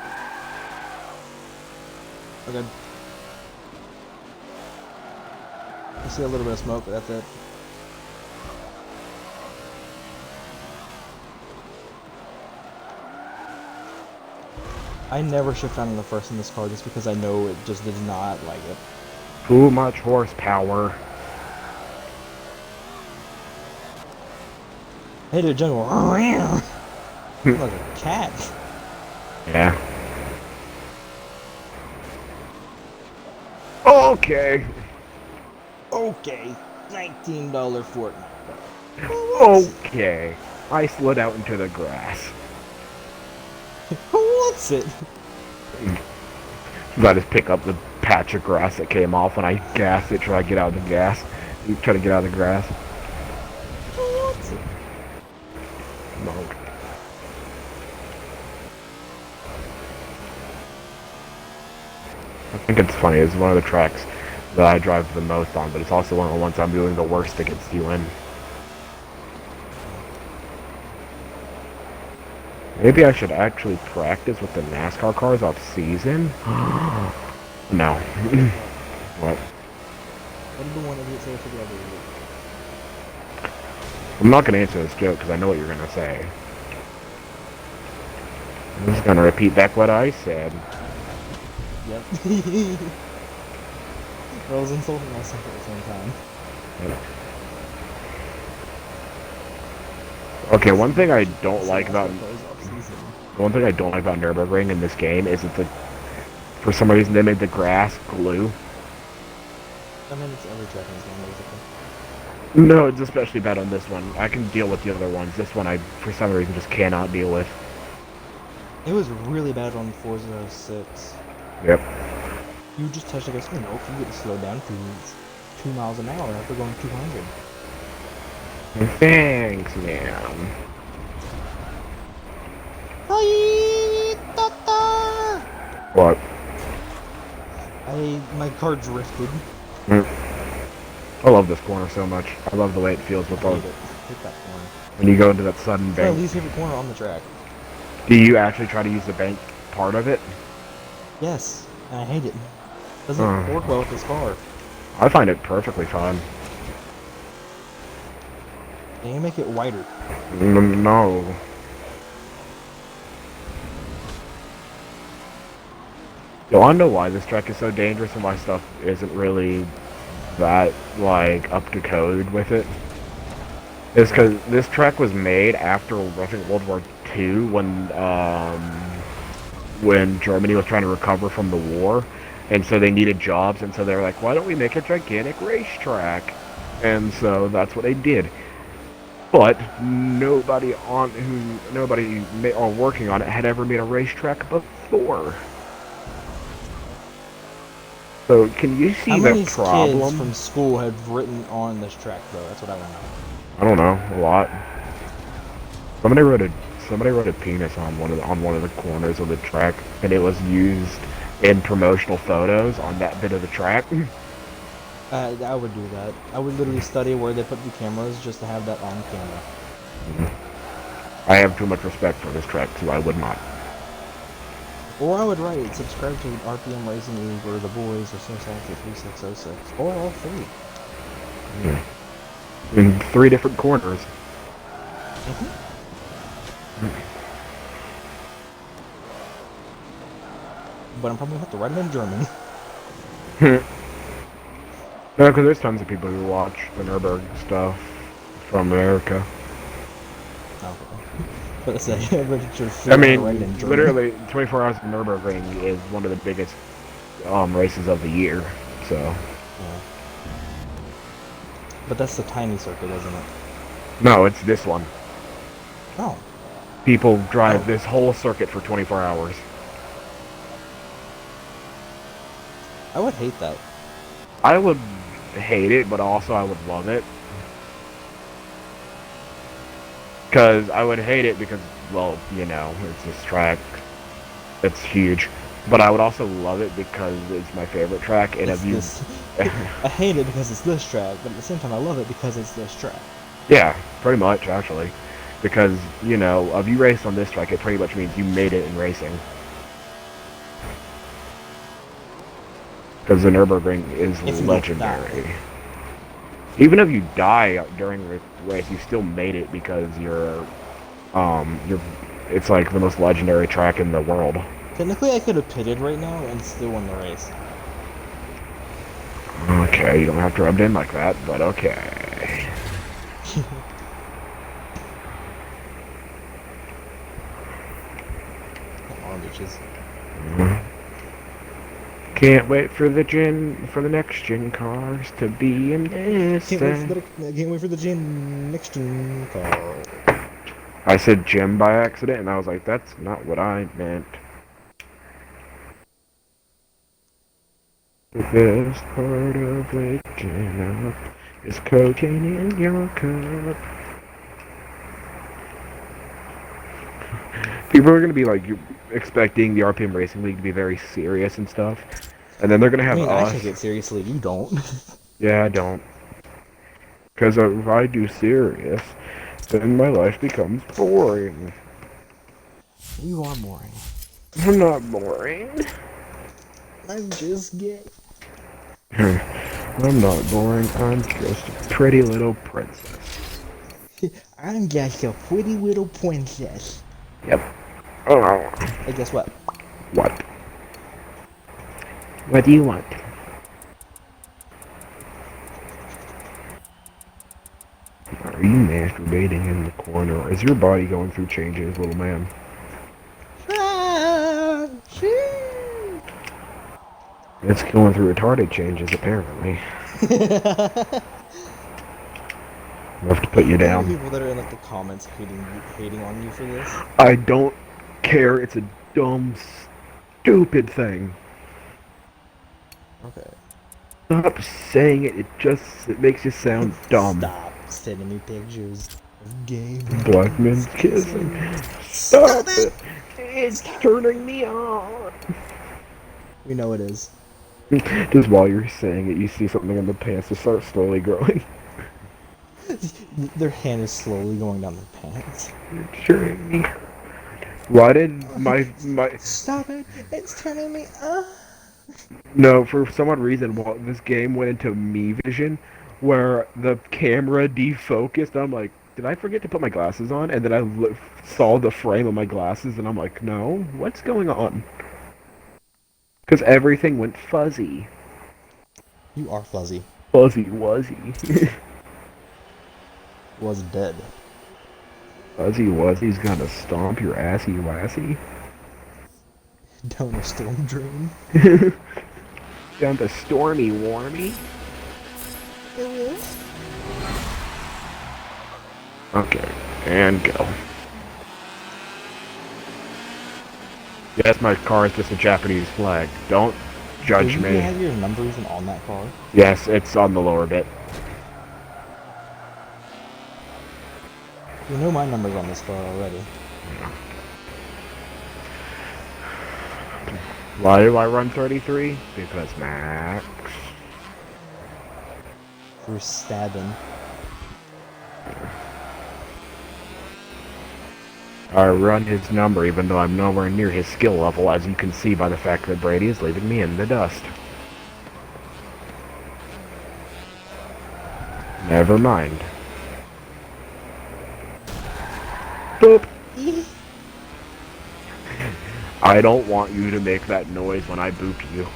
[SPEAKER 1] Okay. I see a little bit of smoke, but that's it. I never shift down in the first in this car just because I know it just does not like it.
[SPEAKER 3] Too much horsepower.
[SPEAKER 1] Hey, dude, jungle. Oh, yeah. Like a cat.
[SPEAKER 3] Yeah. Okay.
[SPEAKER 1] Okay. $19 Fortnite.
[SPEAKER 3] Okay. I slid out into the grass.
[SPEAKER 1] Who wants it?
[SPEAKER 3] I just pick up the patch of grass that came off when I gassed it, try to get out of the gas. Try to get out of the grass.
[SPEAKER 1] Who wants it?
[SPEAKER 3] No. I think it's funny. It's one of the tracks that I drive the most on, but it's also one of the ones I'm doing the worst against you in. Maybe I should actually practice with the NASCAR cars off season? No. What?
[SPEAKER 1] What did the one idiot say for the other idiot?
[SPEAKER 3] I'm not going to answer this joke because I know what you're going to say. I'm just going to repeat back what I said.
[SPEAKER 1] Yep. I was insulting myself at the same time.
[SPEAKER 3] Okay, one thing I don't like about... The one thing I don't like about Nürburgring in this game is that for some reason they made the grass glue.
[SPEAKER 1] I mean, it's every track in this game, basically.
[SPEAKER 3] No, it's especially bad on this one. I can deal with the other ones. This one I, for some reason, just cannot deal with.
[SPEAKER 1] It was really bad on Forza 6.
[SPEAKER 3] Yep.
[SPEAKER 1] You just touch like a screen. Nope, you get to slow down to 2 miles an hour after going 200.
[SPEAKER 3] Thanks, man. What?
[SPEAKER 1] My car drifted.
[SPEAKER 3] I love this corner so much. I love the way it feels with all.
[SPEAKER 1] Hit that corner.
[SPEAKER 3] When you go into that sudden
[SPEAKER 1] It's my
[SPEAKER 3] bank.
[SPEAKER 1] least favorite corner on the track.
[SPEAKER 3] Do you actually try to use the bank part of it?
[SPEAKER 1] Yes, and I hate it. Doesn't work well with this car.
[SPEAKER 3] I find it perfectly fine.
[SPEAKER 1] Can you make it wider?
[SPEAKER 3] No. Do I know why this track is so dangerous and why stuff isn't really that, like, up to code with it? It's because this track was made after, I think, World War II, when Germany was trying to recover from the war, and so they needed jobs, and so they were like, why don't we make a gigantic racetrack? And so that's what they did. But nobody working on it had ever made a racetrack before. So can you see
[SPEAKER 1] How
[SPEAKER 3] the
[SPEAKER 1] many
[SPEAKER 3] problem?
[SPEAKER 1] kids from school have written on this track, though? That's what I want to know.
[SPEAKER 3] I don't know, a lot. Somebody wrote a penis on one of the corners of the track, and it was used in promotional photos on that bit of the track.
[SPEAKER 1] I would do that. I would literally study where they put the cameras just to have that on camera.
[SPEAKER 3] I have too much respect for this track, so I would not.
[SPEAKER 1] Or I would write, subscribe to RPM Racing League or The Boys or So Salty 3606. Or all three.
[SPEAKER 3] In 3 different corners.
[SPEAKER 1] But I'm probably going to have to write it in German.
[SPEAKER 3] No, because there's tons of people who watch the Nürburgring stuff from America.
[SPEAKER 1] But let's say,
[SPEAKER 3] I mean,
[SPEAKER 1] write it in German.
[SPEAKER 3] literally, 24 Hours of Nürburgring is one of the biggest races of the year, so.
[SPEAKER 1] Yeah. But that's the tiny circuit, isn't it?
[SPEAKER 3] No, it's this one.
[SPEAKER 1] Oh.
[SPEAKER 3] People drive this whole circuit for 24 hours.
[SPEAKER 1] I would hate that.
[SPEAKER 3] I would hate it, but also I would love it. Because I would hate it because, well, you know, it's this track. It's huge. But I would also love it because it's my favorite track. And I
[SPEAKER 1] hate it because it's this track, but at the same time I love it because it's this track.
[SPEAKER 3] Yeah, pretty much, actually. Because, you know, if you race on this track, it pretty much means you made it in racing. Because the Nürburgring is legendary. Even if you die during the race, you still made it because it's like the most legendary track in the world.
[SPEAKER 1] Technically, I could have pitted right now and still won the race.
[SPEAKER 3] Okay, you don't have to rub it in like that, but okay.
[SPEAKER 1] Come on, bitches.
[SPEAKER 3] Can't wait for the next gen cars to be in this.
[SPEAKER 1] Can't wait for the next gen car.
[SPEAKER 3] I said gym by accident, and I was like, that's not what I meant. The best part of waking up is cocaine in your cup. People are gonna be like expecting the RPM Racing League to be very serious and stuff, and then they're gonna have us.
[SPEAKER 1] I take it seriously. You don't.
[SPEAKER 3] Yeah, I don't. Because if I do serious, then my life becomes boring.
[SPEAKER 1] You are boring.
[SPEAKER 3] I'm not boring.
[SPEAKER 1] I'm just gay.
[SPEAKER 3] I'm not boring. I'm just a pretty little princess.
[SPEAKER 1] I'm just a pretty little princess.
[SPEAKER 3] Yep. Oh.
[SPEAKER 1] Hey, guess what?
[SPEAKER 3] What? What do you want? Are you masturbating in the corner? Is your body going through changes, little man? It's going through retarded changes, apparently. I have to put you
[SPEAKER 1] There are
[SPEAKER 3] down.
[SPEAKER 1] people that are in like the comments hating on you for this.
[SPEAKER 3] I don't care. It's a dumb, stupid thing.
[SPEAKER 1] Okay.
[SPEAKER 3] Stop saying it. It makes you sound dumb.
[SPEAKER 1] Stop sending me pictures of gay
[SPEAKER 3] Black
[SPEAKER 1] men
[SPEAKER 3] men kissing.
[SPEAKER 1] Stop
[SPEAKER 3] Stop
[SPEAKER 1] it!
[SPEAKER 3] it! It's turning me on.
[SPEAKER 1] We know it is.
[SPEAKER 3] Just while you're saying it, you see something in the pants just start slowly growing.
[SPEAKER 1] Their hand is slowly going down their pants.
[SPEAKER 3] It's turning me. Why did my
[SPEAKER 1] Stop it! It's turning me on.
[SPEAKER 3] no, for some odd reason, this game went into me vision, where the camera defocused. I'm like, did I forget to put my glasses on? And then I saw the frame of my glasses, and I'm like, no, what's going on? Because everything went fuzzy.
[SPEAKER 1] You are fuzzy.
[SPEAKER 3] Fuzzy wuzzy.
[SPEAKER 1] Was dead.
[SPEAKER 3] Fuzzy wuzzy's gonna stomp your assy wassy.
[SPEAKER 1] Down a storm drain.
[SPEAKER 3] Down the stormy warmy.
[SPEAKER 1] It is.
[SPEAKER 3] Okay, and go. Yes, my car is just a Japanese flag. Don't judge
[SPEAKER 1] Do
[SPEAKER 3] me.
[SPEAKER 1] you have your number even on that car?
[SPEAKER 3] Yes, it's on the lower bit.
[SPEAKER 1] You know my number's on this car already.
[SPEAKER 3] Why do I run 33? Because Max.
[SPEAKER 1] For stabbing.
[SPEAKER 3] I run his number even though I'm nowhere near his skill level, as you can see by the fact that Brady is leaving me in the dust. Never mind. Boop! I don't want you to make that noise when I boop you.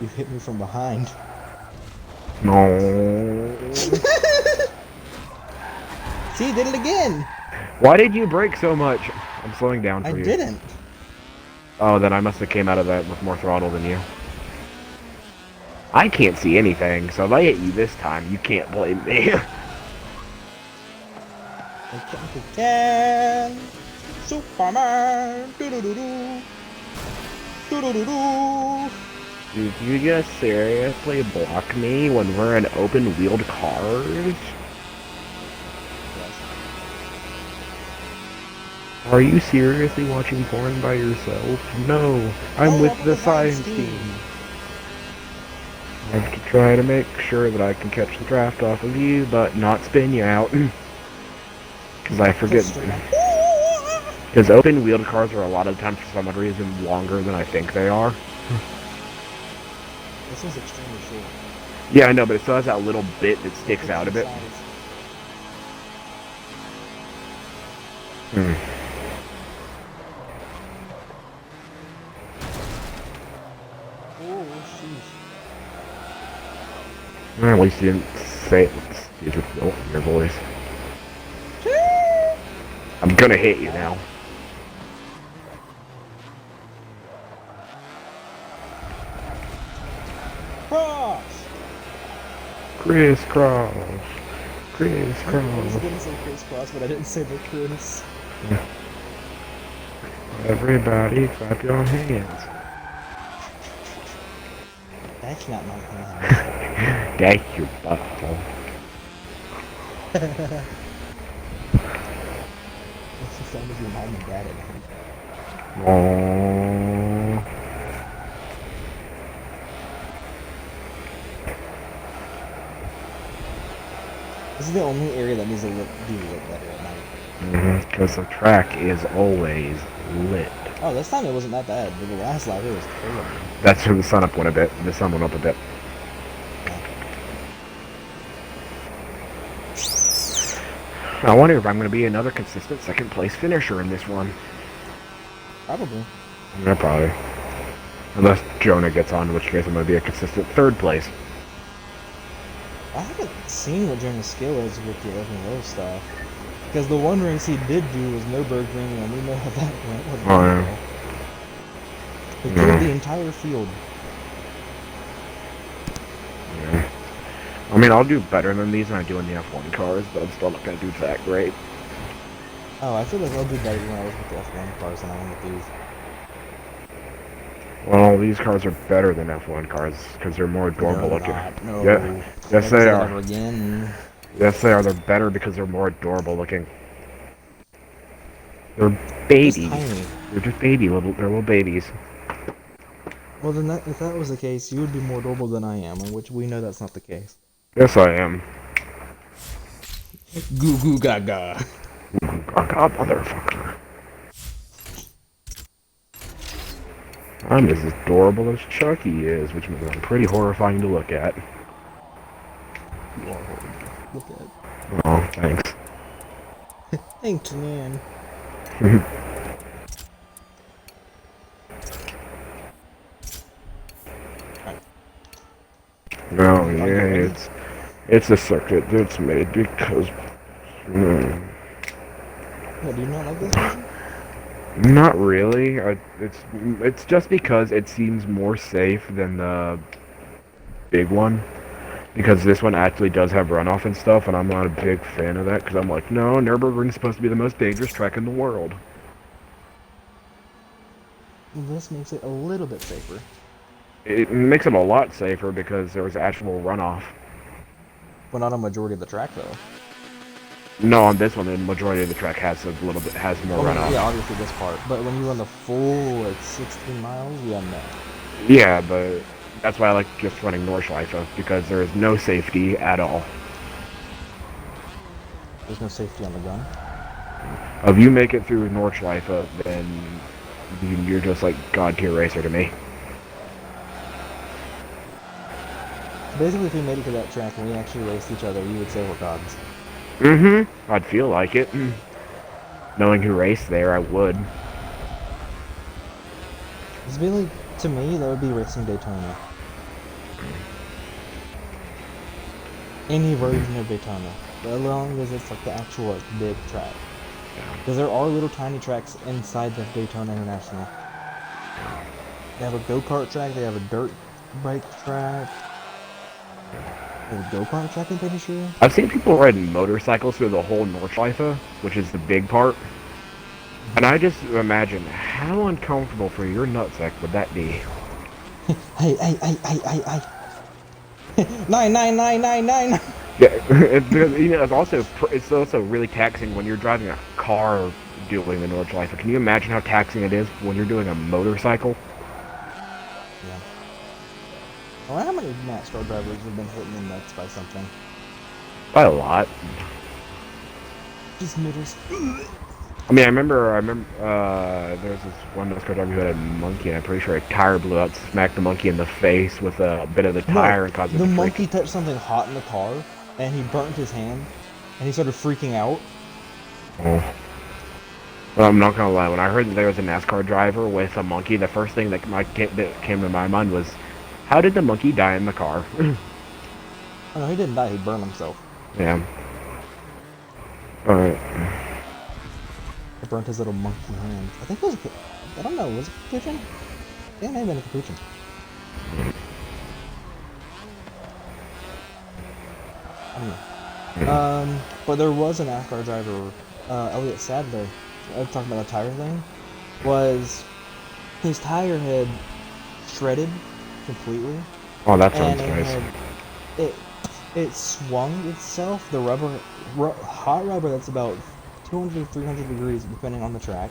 [SPEAKER 1] You hit me from behind.
[SPEAKER 3] No.
[SPEAKER 1] See, you did it again!
[SPEAKER 3] Why did you brake so much? I'm slowing down for
[SPEAKER 1] I
[SPEAKER 3] you.
[SPEAKER 1] didn't.
[SPEAKER 3] Oh, then I must have came out of that with more throttle than you. I can't see anything, so if I hit you this time, you can't blame me.
[SPEAKER 1] I can. Superman. Do-do-do-do. Do-do-do-do.
[SPEAKER 3] Did you just seriously block me when we're in open-wheeled cars? Are you seriously watching porn by yourself? No, I'm with the science team. I have to try to make sure that I can catch the draft off of you, but not spin you out. Because I forget. Because open-wheeled cars are a lot of times, for some odd reason, longer than I think they are.
[SPEAKER 1] This one's extremely short.
[SPEAKER 3] Yeah, I know, but it still has that little bit that sticks out a bit.
[SPEAKER 1] Oh, sheesh.
[SPEAKER 3] At least you didn't say it with stupid note in your voice. I'm gonna hit you now.
[SPEAKER 1] Cross!
[SPEAKER 3] Crisscross.
[SPEAKER 1] I
[SPEAKER 3] Crisscross.
[SPEAKER 1] was gonna say crisscross, but I didn't say the Chris.
[SPEAKER 3] Everybody clap your hands.
[SPEAKER 1] That's not my hand.
[SPEAKER 3] That's your butthole.
[SPEAKER 1] What's the sound of your mom and dad at home?
[SPEAKER 3] Aww.
[SPEAKER 1] This is the only area that needs to be lit better at night.
[SPEAKER 3] Because the track is always lit.
[SPEAKER 1] Oh, this time it wasn't that bad, but the last lap it was terrible.
[SPEAKER 3] That's where the sun up went a bit. The sun went up a bit. I wonder if I'm going to be another consistent second place finisher in this one.
[SPEAKER 1] Probably.
[SPEAKER 3] Yeah, probably. Unless Jonah gets on, in which case I'm going to be a consistent third place.
[SPEAKER 1] I haven't seen what Jonah's skill is with the open road stuff. Because the one race he did do was Nürburgring, and we know how that went.
[SPEAKER 3] Oh, yeah.
[SPEAKER 1] It cleared the entire field.
[SPEAKER 3] Yeah. I mean, I'll do better than these than I do in the F1 cars, but I'm still not going to do that great.
[SPEAKER 1] Oh, I feel like I'll do better when I was with the F1 cars than I am with these.
[SPEAKER 3] Well, these cars are better than F1 cars because they're more adorable
[SPEAKER 1] They're
[SPEAKER 3] looking.
[SPEAKER 1] not. No.
[SPEAKER 3] Yeah, yes
[SPEAKER 1] Never
[SPEAKER 3] they
[SPEAKER 1] say
[SPEAKER 3] are.
[SPEAKER 1] never again.
[SPEAKER 3] Yes they are. They're better because they're more adorable looking. They're
[SPEAKER 1] Just
[SPEAKER 3] babies.
[SPEAKER 1] tiny.
[SPEAKER 3] They're just they're little babies.
[SPEAKER 1] Well, then if that was the case, you would be more adorable than I am, which we know that's not the case.
[SPEAKER 3] Yes I am.
[SPEAKER 1] Goo goo gaga.
[SPEAKER 3] God, motherfucker. I'm as adorable as Chucky is, which means I'm pretty horrifying to look at.
[SPEAKER 1] You are horrible. Look at it.
[SPEAKER 3] Oh, thanks.
[SPEAKER 1] Thanks, man.
[SPEAKER 3] No, yeah, it's a circuit that's made because.
[SPEAKER 1] Yeah, do you not like this version?
[SPEAKER 3] Not really. It's just because it seems more safe than the big one. Because this one actually does have runoff and stuff, and I'm not a big fan of that. Because I'm like, no, Nürburgring's supposed to be the most dangerous track in the world.
[SPEAKER 1] This makes it a little bit safer.
[SPEAKER 3] It makes it a lot safer because there's actual runoff.
[SPEAKER 1] But not a majority of the track, though.
[SPEAKER 3] No, on this one, the majority of the track has more runoff.
[SPEAKER 1] Yeah, obviously this part. But when you run the full, like, 16 miles, yeah, no.
[SPEAKER 3] Yeah, but that's why I like just running Nordschleife, because there is no safety at all.
[SPEAKER 1] There's no safety on the gun.
[SPEAKER 3] If you make it through Nordschleife, then you're just like God tier racer to me.
[SPEAKER 1] So basically, if we made it to that track and we actually raced each other, you would say we're gods.
[SPEAKER 3] Mm-hmm. I'd feel like it. Knowing who raced there, I would.
[SPEAKER 1] It's really, to me, that would be racing Daytona. Any version of Daytona. As long as it's like the actual like, big track. Because there are little tiny tracks inside the Daytona International. They have a go-kart track, they have a dirt bike track. They have a go-kart track, I'm pretty sure.
[SPEAKER 3] I've seen people riding motorcycles through the whole Nordschleife, which is the big part. And I just imagine how uncomfortable for your nutsack would that be.
[SPEAKER 1] Hey. 99999.
[SPEAKER 3] Yeah, it's also really taxing when you're driving a car doing the Nordschleife. Can you imagine how taxing it is when you're doing a motorcycle?
[SPEAKER 1] Yeah. I wonder how many NASCAR drivers have been hit in the nuts by something.
[SPEAKER 3] By a lot.
[SPEAKER 1] Just middles.
[SPEAKER 3] I mean, I remember, there was this one NASCAR driver who had a monkey, and I'm pretty sure a tire blew out, smacked the monkey in the face with a bit of the tire, and caused it to
[SPEAKER 1] the
[SPEAKER 3] freak.
[SPEAKER 1] monkey touched something hot in the car, and he burnt his hand, and he started freaking out.
[SPEAKER 3] Oh. Well, I'm not gonna lie, when I heard that there was a NASCAR driver with a monkey, the first thing that came to my mind was, how did the monkey die in the car?
[SPEAKER 1] Oh no, he didn't die, he burned himself.
[SPEAKER 3] Yeah. Alright.
[SPEAKER 1] He burnt his little monkey hand. I think it was I don't know, was it a capuchin? Yeah, it may have been a capuchin. I don't know. But there was a NASCAR driver, Elliott Sadler, talking about the tire thing, was his tire had shredded completely.
[SPEAKER 3] Oh, that sounds
[SPEAKER 1] And
[SPEAKER 3] nice.
[SPEAKER 1] it swung itself, the hot rubber that's about 200 to 300 degrees depending on the track.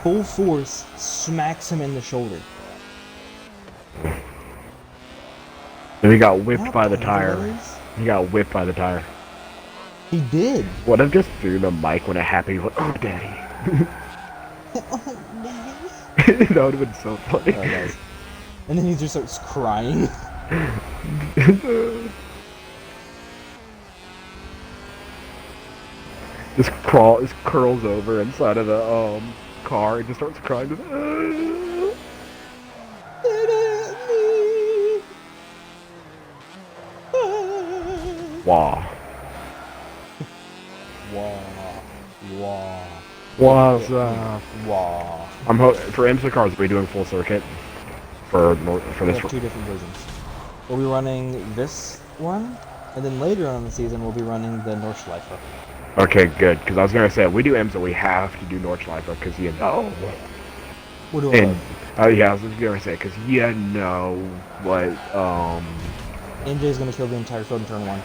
[SPEAKER 1] Full force smacks him in the shoulder.
[SPEAKER 3] And he got whipped
[SPEAKER 1] How
[SPEAKER 3] by the
[SPEAKER 1] painful
[SPEAKER 3] tire.
[SPEAKER 1] that is?
[SPEAKER 3] He got whipped by the tire.
[SPEAKER 1] He did.
[SPEAKER 3] What if just threw the mic when it happened? He went, oh, daddy. That would have been so funny.
[SPEAKER 1] Guys. And then he just starts crying.
[SPEAKER 3] just curls over inside of the car and just starts crying. Just, Wah.
[SPEAKER 1] Wah. Wah.
[SPEAKER 3] What's up?
[SPEAKER 1] Wah.
[SPEAKER 3] For IMSA cars, we're doing full circuit for
[SPEAKER 1] We
[SPEAKER 3] this.
[SPEAKER 1] have two different versions. We'll be running this one, and then later on in the season, we'll be running the Nordschleife.
[SPEAKER 3] Okay, good. Because I was gonna say, if we do IMSA, we have to do Nordschleife because you know.
[SPEAKER 1] We're doing
[SPEAKER 3] And
[SPEAKER 1] both.
[SPEAKER 3] yeah, I was just gonna say because you know what.
[SPEAKER 1] NJ's gonna kill the entire field in turn one.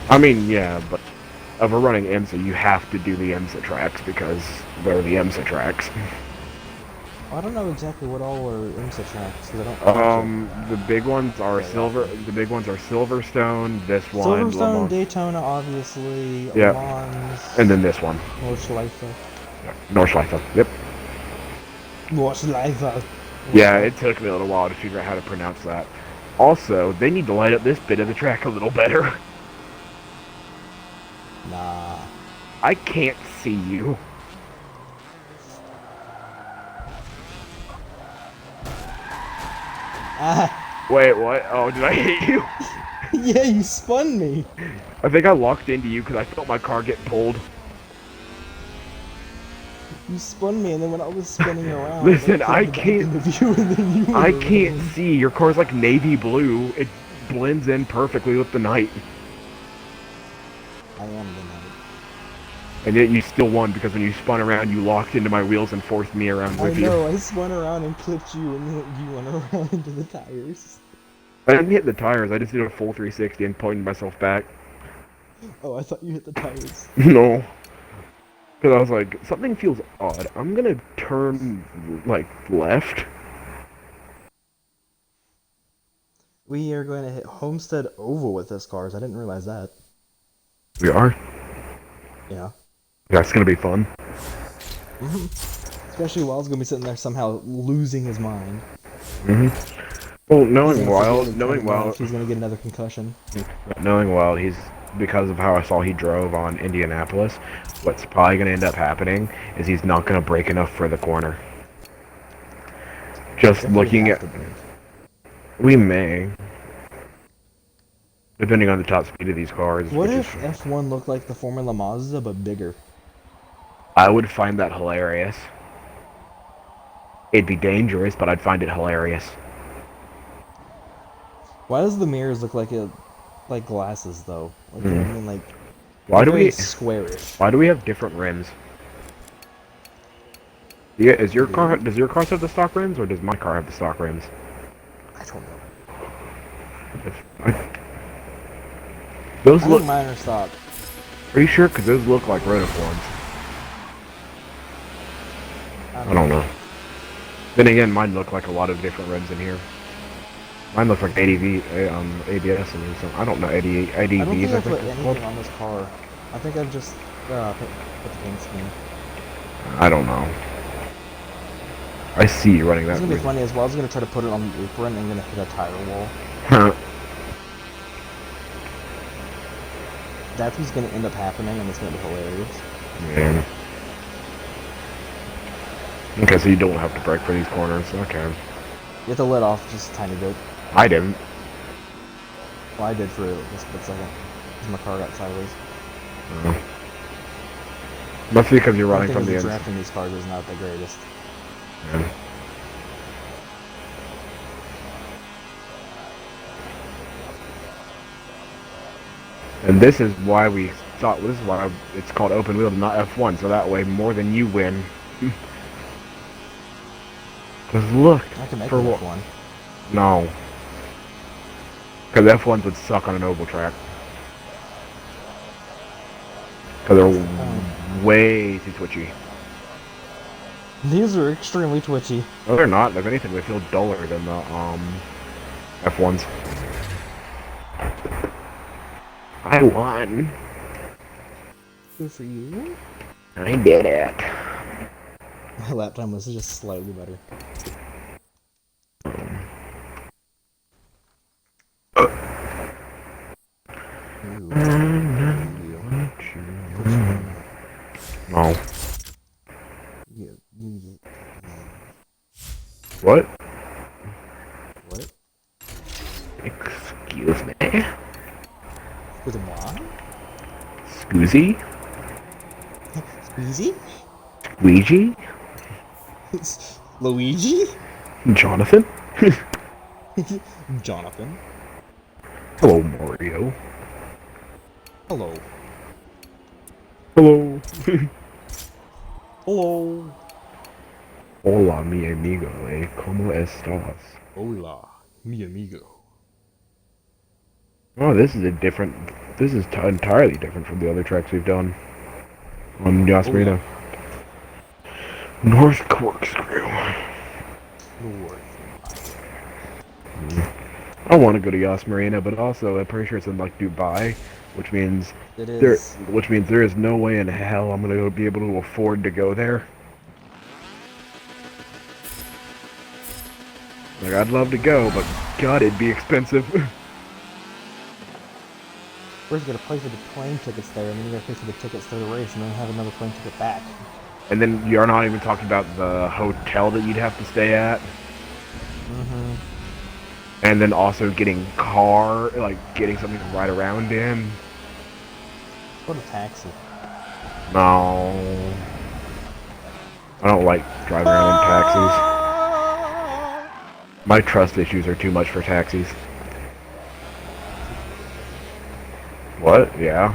[SPEAKER 3] I mean, yeah, but if we're running IMSA, you have to do the IMSA tracks because they're the IMSA tracks.
[SPEAKER 1] I don't know exactly what all are IMSA tracks because I don't watch it.
[SPEAKER 3] The big ones are
[SPEAKER 1] Very often.
[SPEAKER 3] The big ones are Silverstone. This one, Le
[SPEAKER 1] Silverstone,
[SPEAKER 3] Mans.
[SPEAKER 1] Daytona, obviously, Le
[SPEAKER 3] Yeah,
[SPEAKER 1] Mans,
[SPEAKER 3] and then this one,
[SPEAKER 1] Nordschleife.
[SPEAKER 3] Nordschleife. Yep.
[SPEAKER 1] Nordschleife.
[SPEAKER 3] Yeah, it took me a little while to figure out how to pronounce that. Also, they need to light up this bit of the track a little better.
[SPEAKER 1] Nah.
[SPEAKER 3] I can't see you.
[SPEAKER 1] Ah.
[SPEAKER 3] Wait, what? Oh, did I hit you?
[SPEAKER 1] Yeah, you spun me.
[SPEAKER 3] I think I locked into you because I felt my car get pulled.
[SPEAKER 1] You spun me, and then when I was spinning around,
[SPEAKER 3] Listen,
[SPEAKER 1] it
[SPEAKER 3] I
[SPEAKER 1] pulled me back
[SPEAKER 3] can't.
[SPEAKER 1] into view, and then you
[SPEAKER 3] I
[SPEAKER 1] were
[SPEAKER 3] can't
[SPEAKER 1] running.
[SPEAKER 3] see. Your car's like navy blue. It blends in perfectly with the night.
[SPEAKER 1] I am the night.
[SPEAKER 3] And yet you still won because when you spun around, you locked into my wheels and forced me around
[SPEAKER 1] I
[SPEAKER 3] with you.
[SPEAKER 1] know, I spun around and clipped you, and then you went around into the tires.
[SPEAKER 3] I didn't hit the tires. I just did a full 360 and pointed myself back.
[SPEAKER 1] Oh, I thought you hit the tires.
[SPEAKER 3] No. Because I was like, something feels odd. I'm gonna turn, like, left.
[SPEAKER 1] We are going to hit Homestead Oval with this cars. I didn't realize that.
[SPEAKER 3] We are?
[SPEAKER 1] Yeah.
[SPEAKER 3] That's gonna be fun.
[SPEAKER 1] Especially Wild's going to be sitting there somehow losing his mind.
[SPEAKER 3] Well,
[SPEAKER 1] He's
[SPEAKER 3] knowing
[SPEAKER 1] gonna
[SPEAKER 3] Wild,
[SPEAKER 1] forget
[SPEAKER 3] knowing
[SPEAKER 1] turning left.
[SPEAKER 3] Wild,
[SPEAKER 1] He's going to get another concussion.
[SPEAKER 3] knowing Wild, he's, because of how I saw he drove on Indianapolis, what's probably gonna end up happening is he's not gonna brake enough for the corner. Just
[SPEAKER 1] Definitely
[SPEAKER 3] looking
[SPEAKER 1] have
[SPEAKER 3] at,
[SPEAKER 1] to break.
[SPEAKER 3] we may, depending on the top speed of these cars.
[SPEAKER 1] What
[SPEAKER 3] which
[SPEAKER 1] if
[SPEAKER 3] is,
[SPEAKER 1] F1 looked like the Formula Mazda but bigger?
[SPEAKER 3] I would find that hilarious. It'd be dangerous, but I'd find it hilarious.
[SPEAKER 1] Why does the mirrors look like glasses though? Like, you know what I mean? Like,
[SPEAKER 3] Why do
[SPEAKER 1] very
[SPEAKER 3] we?
[SPEAKER 1] squarish.
[SPEAKER 3] Why do we have different rims? Yeah, is your
[SPEAKER 1] We
[SPEAKER 3] car?
[SPEAKER 1] do?
[SPEAKER 3] Does your car have the stock rims, or does my car have the stock rims?
[SPEAKER 1] I don't know.
[SPEAKER 3] Those
[SPEAKER 1] I
[SPEAKER 3] look.
[SPEAKER 1] think mine are stock.
[SPEAKER 3] Are you sure? Because those look like rotiforms. I don't know. Then again, mine look like a lot of different rims in here. Mine looks like ADV, ABS, and something. I don't know,
[SPEAKER 1] I don't think
[SPEAKER 3] ADVs.
[SPEAKER 1] I put anything on this car. I think I've just put the paint scheme.
[SPEAKER 3] I don't know. I see you running
[SPEAKER 1] It's
[SPEAKER 3] that.
[SPEAKER 1] gonna be funny as well. I was gonna try to put it on the apron and gonna hit a tire wall.
[SPEAKER 3] Huh.
[SPEAKER 1] That's what's gonna end up happening, and it's gonna be hilarious.
[SPEAKER 3] Man. Okay, so you don't have to brake for these corners. Okay.
[SPEAKER 1] You have to let off just a tiny bit.
[SPEAKER 3] I didn't.
[SPEAKER 1] Well, I did for a split second, because my car got sideways.
[SPEAKER 3] Must be because you're
[SPEAKER 1] One
[SPEAKER 3] running
[SPEAKER 1] thing
[SPEAKER 3] from
[SPEAKER 1] is
[SPEAKER 3] the
[SPEAKER 1] the
[SPEAKER 3] inside.
[SPEAKER 1] drafting these cars is not the greatest.
[SPEAKER 3] Yeah. And this is why we thought, this is why it's called open wheel, not F1, so that way more than you win. Because look,
[SPEAKER 1] I can make
[SPEAKER 3] for
[SPEAKER 1] it
[SPEAKER 3] what?
[SPEAKER 1] F1.
[SPEAKER 3] No. Because F1s would suck on an oval track. Because they're way too twitchy.
[SPEAKER 1] These are extremely twitchy.
[SPEAKER 3] No, they're not. If anything, they feel duller than the F1s. I won.
[SPEAKER 1] Good for you.
[SPEAKER 3] I did it.
[SPEAKER 1] My lap time was just slightly better.
[SPEAKER 3] No.
[SPEAKER 1] You
[SPEAKER 3] What?
[SPEAKER 1] what?
[SPEAKER 3] Excuse me.
[SPEAKER 1] With a moi?
[SPEAKER 3] Scoozy?
[SPEAKER 1] Squeezy?
[SPEAKER 3] Squeegee?
[SPEAKER 1] Luigi?
[SPEAKER 3] Jonathan?
[SPEAKER 1] Jonathan.
[SPEAKER 3] Hello, Mario.
[SPEAKER 1] Hello.
[SPEAKER 3] Hello.
[SPEAKER 1] Hello.
[SPEAKER 3] Hola, mi amigo, ¿Cómo estás?
[SPEAKER 1] Hola, mi amigo.
[SPEAKER 3] Oh, this is entirely different from the other tracks we've done on Yas
[SPEAKER 1] Hola.
[SPEAKER 3] Marina. North Corkscrew.
[SPEAKER 1] North.
[SPEAKER 3] I want to go to Yas Marina, but also I'm pretty sure it's in like Dubai, which means
[SPEAKER 1] It is.
[SPEAKER 3] there is no way in hell I'm gonna be able to afford to go there. Like I'd love to go, but God, it'd be expensive.
[SPEAKER 1] First, you gotta pay for the plane tickets there, and then you gotta pay for the tickets to the race, and then have another plane ticket back.
[SPEAKER 3] And then you're not even talking about the hotel that you'd have to stay at.
[SPEAKER 1] Mm-hmm.
[SPEAKER 3] And then also getting getting something to ride around in.
[SPEAKER 1] What a taxi.
[SPEAKER 3] No. I don't like driving around in taxis. My trust issues are too much for taxis. What? Yeah.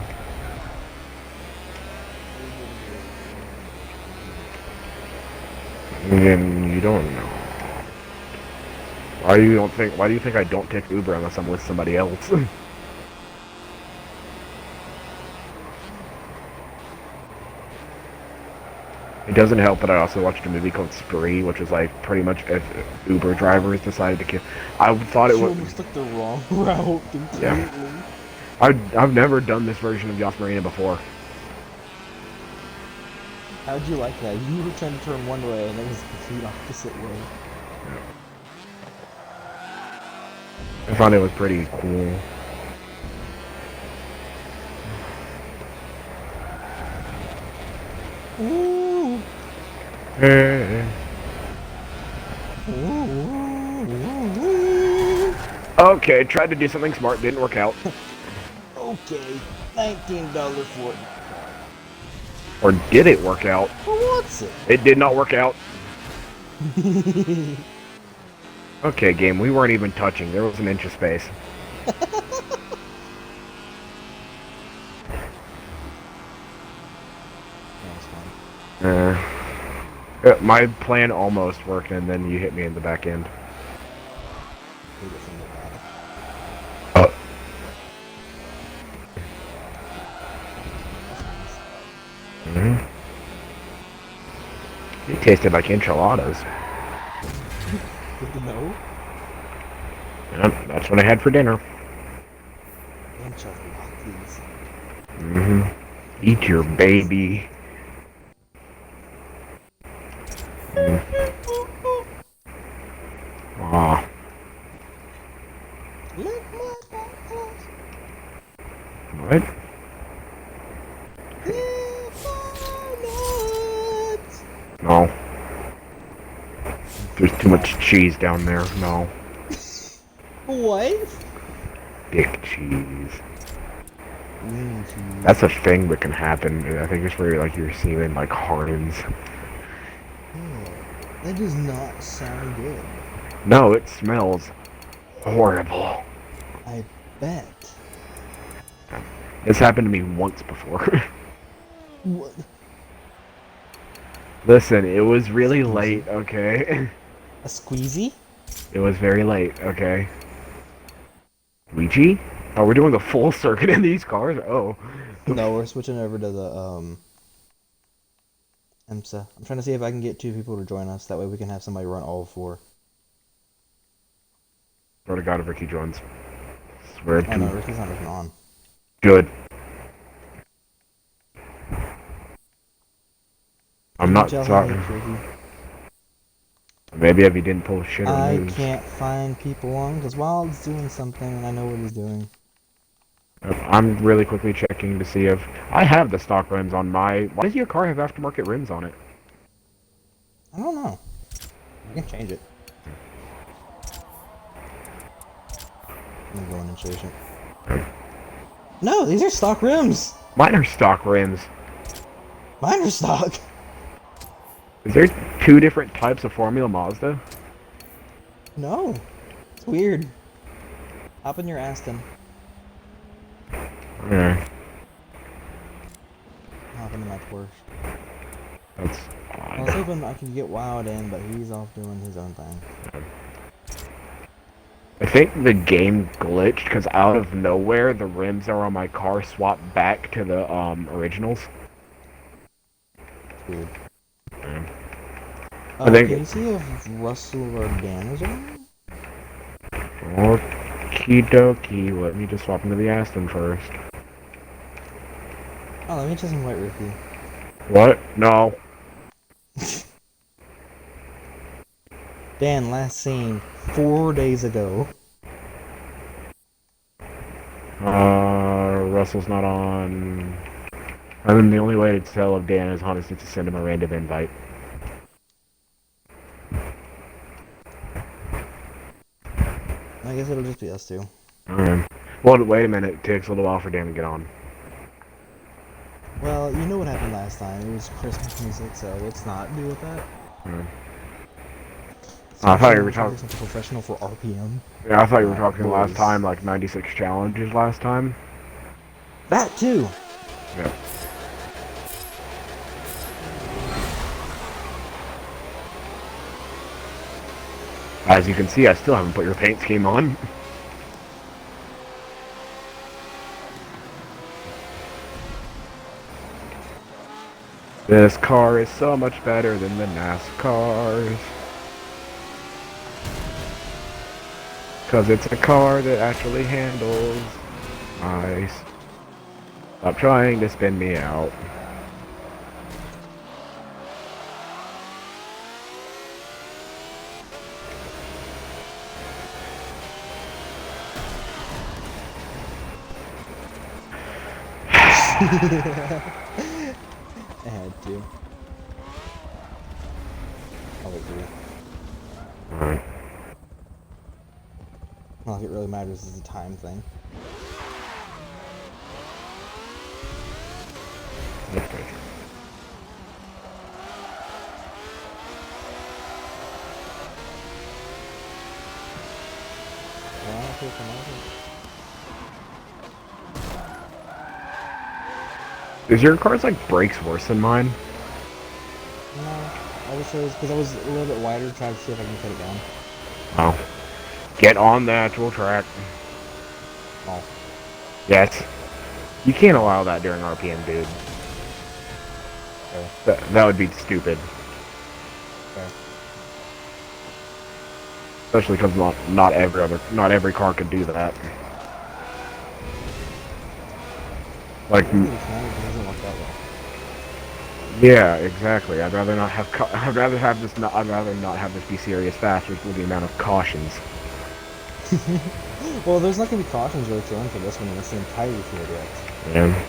[SPEAKER 3] And you don't know. Why do you think I don't take Uber unless I'm with somebody else? It doesn't help that I also watched a movie called Spree, which is like pretty much if Uber drivers decided to kill. I thought it
[SPEAKER 1] You
[SPEAKER 3] was.
[SPEAKER 1] almost took the wrong route completely.
[SPEAKER 3] Yeah. I've never done this version of Yas Marina before.
[SPEAKER 1] How'd you like that? You were trying to turn one way, and it was the complete opposite way.
[SPEAKER 3] I thought it was pretty cool.
[SPEAKER 1] Ooh.
[SPEAKER 3] Eh.
[SPEAKER 1] Ooh.
[SPEAKER 3] Okay, tried to do something smart, didn't work out.
[SPEAKER 1] Okay, $19 for it.
[SPEAKER 3] Or did it work out?
[SPEAKER 1] Well, what's it?
[SPEAKER 3] It did not work out. Okay, game, we weren't even touching. There was an inch of space. My plan almost worked, and then you hit me in the back end. Mm-hmm. It tasted like enchiladas.
[SPEAKER 1] Good to know.
[SPEAKER 3] Yep, that's what I had for dinner.
[SPEAKER 1] Enchiladas.
[SPEAKER 3] Mm-hmm. Eat your baby. Aw.
[SPEAKER 1] Lick my balls.
[SPEAKER 3] What?
[SPEAKER 1] Lick my nuts.
[SPEAKER 3] No. There's too much cheese down there. No.
[SPEAKER 1] What?
[SPEAKER 3] Dick cheese.
[SPEAKER 1] Cheese.
[SPEAKER 3] That's a thing that can happen. I think it's where like your semen like hardens.
[SPEAKER 1] Oh, that does not sound good.
[SPEAKER 3] No, it smells horrible.
[SPEAKER 1] I bet.
[SPEAKER 3] It's happened to me once before.
[SPEAKER 1] What?
[SPEAKER 3] Listen, it was really late, okay?
[SPEAKER 1] A squeezy?
[SPEAKER 3] It was very late, okay? Luigi? Oh, we're doing the full circuit in these cars? Oh.
[SPEAKER 1] No, we're switching over to the, IMSA. I'm trying to see if I can get 2 people to join us. That way we can have somebody run all 4.
[SPEAKER 3] Swear to God if Ricky joins. Swear to...
[SPEAKER 1] Oh no, Ricky's not even on.
[SPEAKER 3] Good. I'm not sorry. Maybe if he didn't pull shit or
[SPEAKER 1] I
[SPEAKER 3] moves.
[SPEAKER 1] can't find people on because Wild's doing something and I know what he's doing.
[SPEAKER 3] I'm really quickly checking to see if I have the stock rims on my. Why does your car have aftermarket rims on it?
[SPEAKER 1] I don't know. I can change it. I'm gonna go in and change it. No, these are stock rims.
[SPEAKER 3] Mine are stock rims.
[SPEAKER 1] Mine are stock.
[SPEAKER 3] Is there 2 different types of Formula Mazda?
[SPEAKER 1] No. It's weird. Hop in your Aston.
[SPEAKER 3] Yeah,
[SPEAKER 1] Hop into my Porsche.
[SPEAKER 3] that's
[SPEAKER 1] I was
[SPEAKER 3] odd.
[SPEAKER 1] hoping I could get Wild in, but he's off doing his own thing.
[SPEAKER 3] I think the game glitched because out of nowhere the rims are on my car swapped back to the originals.
[SPEAKER 1] It's weird.
[SPEAKER 3] Yeah. I
[SPEAKER 1] Can you
[SPEAKER 3] think.
[SPEAKER 1] see if Russell or Dan is on?
[SPEAKER 3] Okie dokie. Let me just swap into the Aston first.
[SPEAKER 1] Oh, let me just invite Ricky.
[SPEAKER 3] What? No.
[SPEAKER 1] Dan, last seen 4 days ago.
[SPEAKER 3] Russell's not on. I mean, the only way to tell if Dan is on is to send him a random invite.
[SPEAKER 1] I guess it'll just be us two.
[SPEAKER 3] Well, wait a minute. It takes a little while for Dan to get on.
[SPEAKER 1] Well, you know what happened last time. It was Christmas music, so let's not deal with that.
[SPEAKER 3] Hmm. I thought
[SPEAKER 1] Especially
[SPEAKER 3] you
[SPEAKER 1] when
[SPEAKER 3] were
[SPEAKER 1] we're trying to
[SPEAKER 3] talking.
[SPEAKER 1] do something professional for RPM.
[SPEAKER 3] Yeah, I thought you were talking last
[SPEAKER 1] Boys.
[SPEAKER 3] time, like 96 challenges last time.
[SPEAKER 1] That too!
[SPEAKER 3] Yeah. As you can see, I still haven't put your paint scheme on. This car is so much better than the NASCARs. Cause it's a car that actually handles. Nice. Stop trying to spin me out.
[SPEAKER 1] I had to. I'll wait for you.
[SPEAKER 3] Alright.
[SPEAKER 1] Not like it really matters is the time thing.
[SPEAKER 3] Okay.
[SPEAKER 1] Well, I don't care for
[SPEAKER 3] Is your car's like brakes worse than mine?
[SPEAKER 1] No, I wish I was, because I was a little bit wider to try to see if I can cut it down.
[SPEAKER 3] Oh. Get on the actual track.
[SPEAKER 1] Oh.
[SPEAKER 3] Yes. You can't allow that during RPM, dude.
[SPEAKER 1] Okay.
[SPEAKER 3] That would be stupid.
[SPEAKER 1] Okay.
[SPEAKER 3] Especially because not every car could do that. Like,
[SPEAKER 1] I think it can, it doesn't work that well.
[SPEAKER 3] yeah, exactly. I'd rather not have I'd rather not have this be serious fast with the amount of cautions.
[SPEAKER 1] Well, there's not going to be cautions really thrown for this one unless the entire field wrecks.
[SPEAKER 3] Yeah.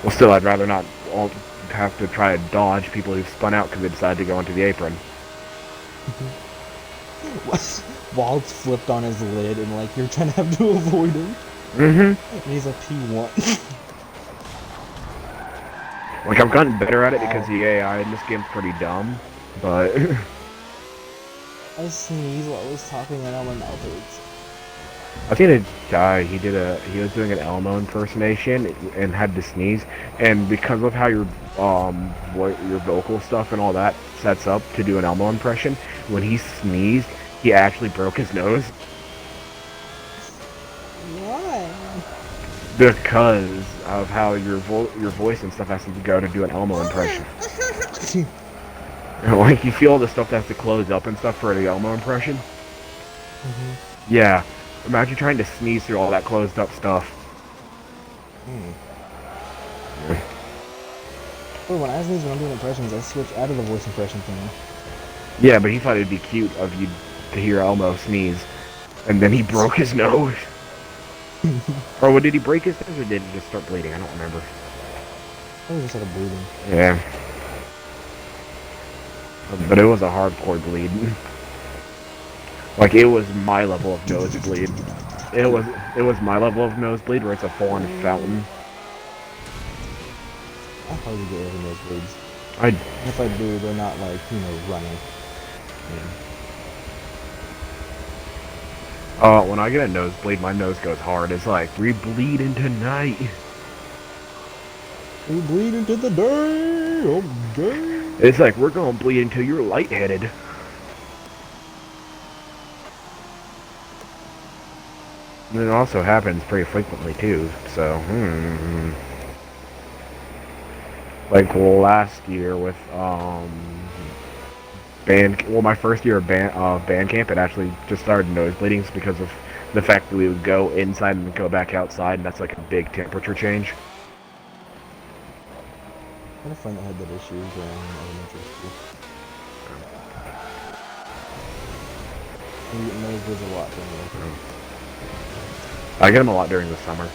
[SPEAKER 3] Well, still, I'd rather not all have to try to dodge people who spun out because they decided to go into the apron.
[SPEAKER 1] Wald's flipped on his lid and like you're trying to have to avoid him.
[SPEAKER 3] Mm-hmm.
[SPEAKER 1] And he's like P1.
[SPEAKER 3] Like, I've gotten better at it
[SPEAKER 1] Ow.
[SPEAKER 3] because the AI in this game's pretty dumb, but...
[SPEAKER 1] I sneeze while I was talking and now my mouth hurts.
[SPEAKER 3] I've seen a guy, he was doing an Elmo impersonation and had to sneeze, and because of how your vocal stuff and all that sets up to do an Elmo impression, when he sneezed, he actually broke his nose.
[SPEAKER 1] Why?
[SPEAKER 3] Because of how your voice and stuff has to go to do an Elmo impression. Like, you feel all the stuff that has to close up and stuff for the Elmo impression? Yeah. Imagine trying to sneeze through all that closed up stuff.
[SPEAKER 1] Well, when I sneeze when I'm doing impressions, I switch out of the voice impression thing.
[SPEAKER 3] Yeah, but he thought it'd be cute of you to hear Elmo sneeze. And then he broke his nose. Or what, did he break his nose or did he just start bleeding? I don't remember.
[SPEAKER 1] It was just like a bleeding.
[SPEAKER 3] Yeah. But it was a hardcore bleed. Like, it was my level of nosebleed. It was my level of nosebleed where it's a full-on fountain.
[SPEAKER 1] I probably get rid of nosebleeds.
[SPEAKER 3] I
[SPEAKER 1] And if I do, they're not like, you know, running.
[SPEAKER 3] when I get a nosebleed, my nose goes hard. It's like we bleeding tonight.
[SPEAKER 1] We bleed into the day. Oh, day.
[SPEAKER 3] It's like we're gonna bleed until you're lightheaded. And it also happens pretty frequently too. So, like last year with band. Well, my first year of band camp, it actually just started nosebleeding because of the fact that we would go inside and then go back outside, and that's like a big temperature change.
[SPEAKER 1] I had a friend that had that issue during elementary school. He nosebleeds a lot during winter.
[SPEAKER 3] I get them a lot during the summer.